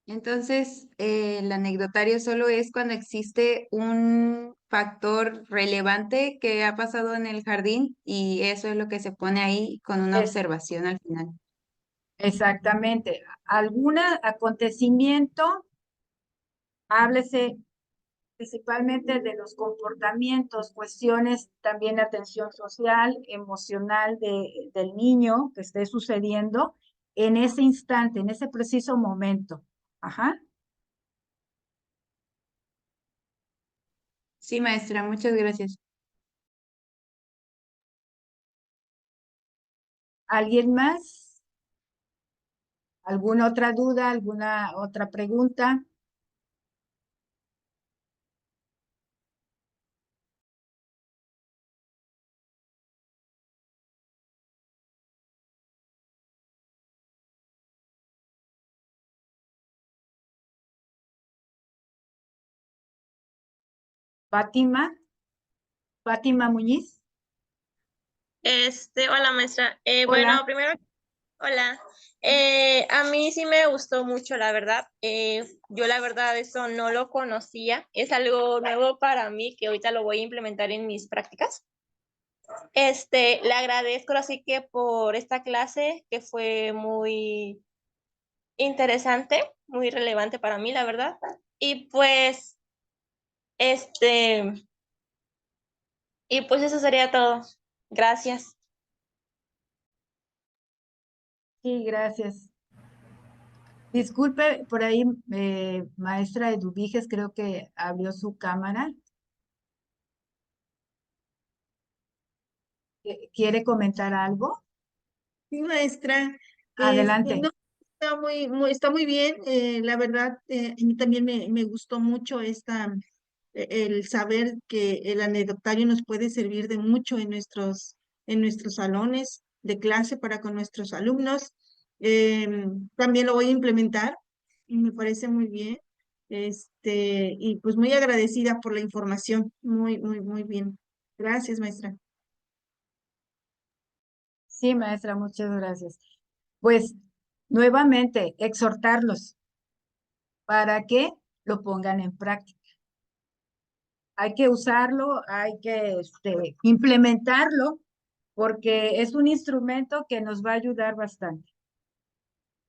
Entonces, el anecdotario solo es cuando existe un factor relevante que ha pasado en el jardín y eso es lo que se pone ahí con una Es observación al final. exactamente. Algún acontecimiento, háblese principalmente de los comportamientos, cuestiones también de atención social, emocional del niño que esté sucediendo en ese instante, en ese preciso momento. Ajá. Sí, maestra, muchas gracias. ¿Alguien más? ¿Alguna otra duda? ¿Alguna otra pregunta? Fátima, Fátima Muñiz. Hola maestra. Hola. Bueno, primero, hola. A mí sí me gustó mucho, la verdad. Yo la verdad eso no lo conocía. Es algo nuevo para mí que ahorita lo voy a implementar en mis prácticas. Le agradezco así que por esta clase que fue muy interesante, muy relevante para mí, la verdad. Y pues, este, y pues eso sería todo. Gracias. Sí, gracias. Disculpe, por ahí, maestra Eduviges, creo que abrió su cámara. ¿Quiere comentar algo? Sí, maestra. Adelante. No, está muy bien. La verdad, a mí también me gustó mucho el saber que el anecdotario nos puede servir de mucho en nuestros salones de clase para con nuestros alumnos. También lo voy a implementar y me parece muy bien. Y pues muy agradecida por la información. Muy bien. Gracias, maestra. Sí, maestra, muchas gracias. Pues nuevamente, exhortarlos para que lo pongan en práctica. Hay que usarlo, hay que implementarlo, porque es un instrumento que nos va a ayudar bastante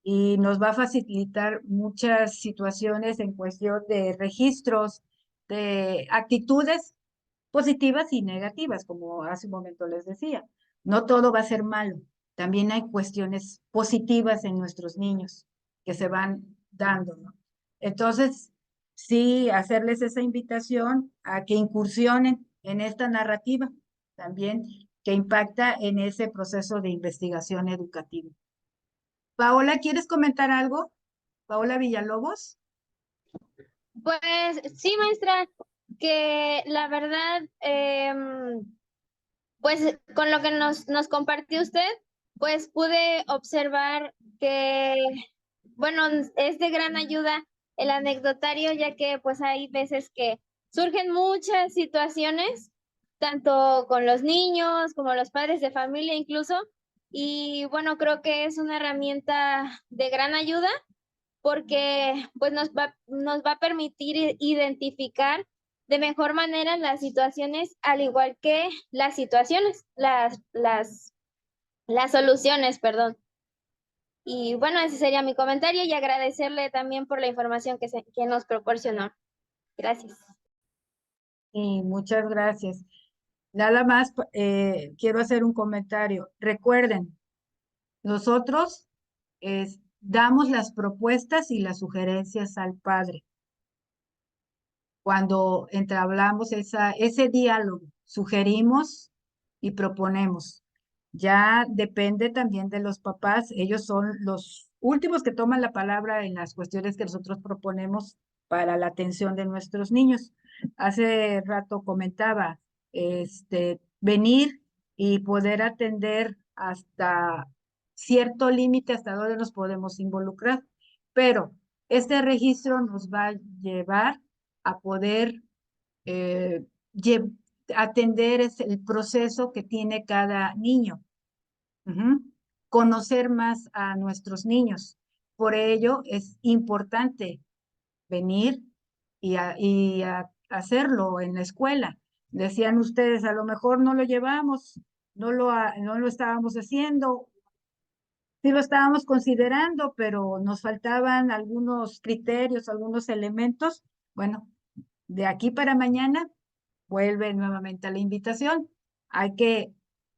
y nos va a facilitar muchas situaciones en cuestión de registros, de actitudes positivas y negativas, como hace un momento les decía. No todo va a ser malo, también hay cuestiones positivas en nuestros niños que se van dando, ¿no? Entonces, sí, hacerles esa invitación a que incursionen en esta narrativa también que impacta en ese proceso de investigación educativa. Paola, ¿quieres comentar algo? Paola Villalobos. Pues sí, maestra, que la verdad, pues con lo que nos compartió usted, pues pude observar que, bueno, es de gran ayuda el anecdotario, ya que pues hay veces que surgen muchas situaciones, tanto con los niños como los padres de familia incluso, y bueno, creo que es una herramienta de gran ayuda porque pues nos va a permitir identificar de mejor manera las situaciones, al igual que las situaciones, las soluciones, perdón. Y bueno, ese sería mi comentario y agradecerle también por la información que nos proporcionó. Gracias. Y muchas gracias. Nada más quiero hacer un comentario. Recuerden, nosotros damos las propuestas y las sugerencias al padre. Cuando entablamos ese diálogo, sugerimos y proponemos. Ya depende también de los papás. Ellos son los últimos que toman la palabra en las cuestiones que nosotros proponemos para la atención de nuestros niños. Hace rato comentaba, venir y poder atender hasta cierto límite hasta donde nos podemos involucrar. Pero este registro nos va a llevar a poder eh, atender el proceso que tiene cada niño. Conocer más a nuestros niños. Por ello es importante venir y hacerlo en la escuela. Decían ustedes, a lo mejor no lo llevamos, no lo estábamos haciendo, sí lo estábamos considerando, pero nos faltaban algunos criterios, algunos elementos. Bueno, de aquí para mañana vuelve nuevamente a la invitación. Hay que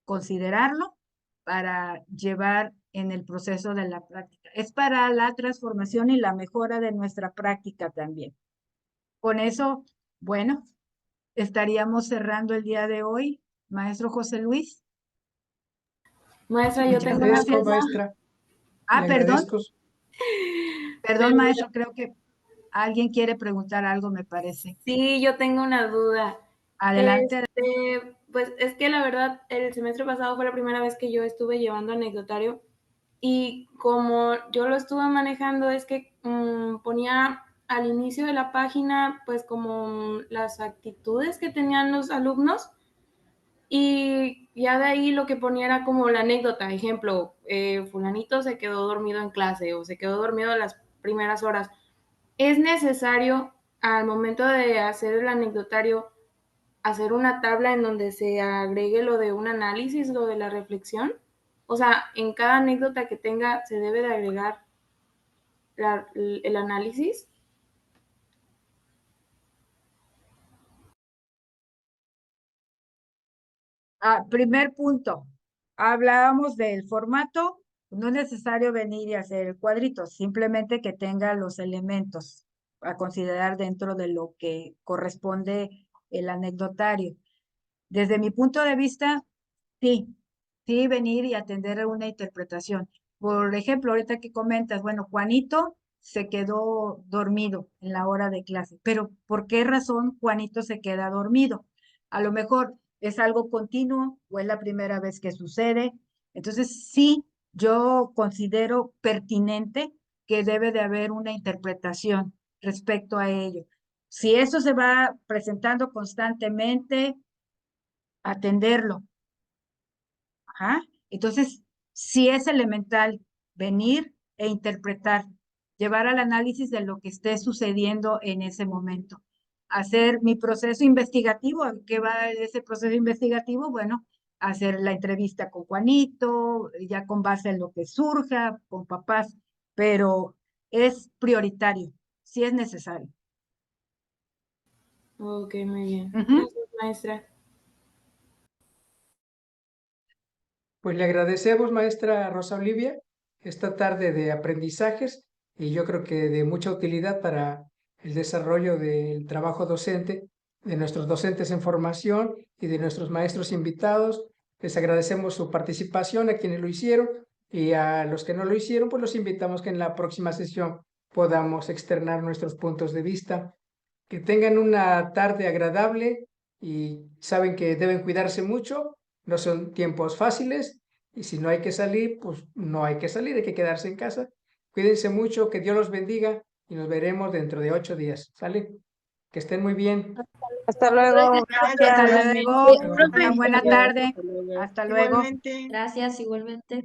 considerarlo para llevar en el proceso de la práctica. Es para la transformación y la mejora de nuestra práctica también. Con eso, bueno, estaríamos cerrando el día de hoy. Maestro José Luis. Maestra, yo Le tengo una agradezco, duda. maestra. Ah, Le perdón. agradezco. Perdón, maestro, creo que alguien quiere preguntar algo, me parece. Sí, yo tengo una duda. Adelante. Pues es que la verdad, el semestre pasado fue la primera vez que yo estuve llevando anecdotario y como yo lo estuve manejando es que ponía al inicio de la página pues como las actitudes que tenían los alumnos y ya de ahí lo que ponía era como la anécdota, ejemplo, fulanito se quedó dormido en clase o se quedó dormido las primeras horas. ¿Es necesario al momento de hacer el anecdotario hacer una tabla en donde se agregue lo de un análisis, lo de la reflexión? O sea, en cada anécdota que tenga se debe de agregar el análisis. Primer punto, hablábamos del formato, no es necesario venir y hacer el cuadrito, simplemente que tenga los elementos a considerar dentro de lo que corresponde el anecdotario. Desde mi punto de vista, Sí, sí, venir y atender una interpretación. Por ejemplo, ahorita que comentas, bueno, Juanito se quedó dormido en la hora de clase, pero ¿por qué razón Juanito se queda dormido? A lo mejor es algo continuo o es la primera vez que sucede. Entonces, sí, yo considero pertinente que debe de haber una interpretación respecto a ello. Si eso se va presentando constantemente, atenderlo. Ajá. Entonces, sí es elemental venir e interpretar, llevar al análisis de lo que esté sucediendo en ese momento. Hacer mi proceso investigativo, ¿a qué va ese proceso investigativo? Bueno, hacer la entrevista con Juanito, ya con base en lo que surja, con papás, pero es prioritario, sí es necesario. Ok, muy bien. Ujú. Gracias, maestra. Pues le agradecemos, maestra Rosa Olivia, esta tarde de aprendizajes y yo creo que de mucha utilidad para el desarrollo del trabajo docente, de nuestros docentes en formación y de nuestros maestros invitados. Les agradecemos su participación a quienes lo hicieron y a los que no lo hicieron, pues los invitamos que en la próxima sesión podamos externar nuestros puntos de vista. Que tengan una tarde agradable y saben que deben cuidarse mucho, no son tiempos fáciles y si no hay que salir, pues no hay que salir, hay que quedarse en casa. Cuídense mucho, que Dios los bendiga y nos veremos dentro de 8 días. ¿Sale? Que estén muy bien. Hasta luego. Hasta Gracias. luego, Profe, una buena tarde. Hasta luego. igualmente. Gracias, igualmente.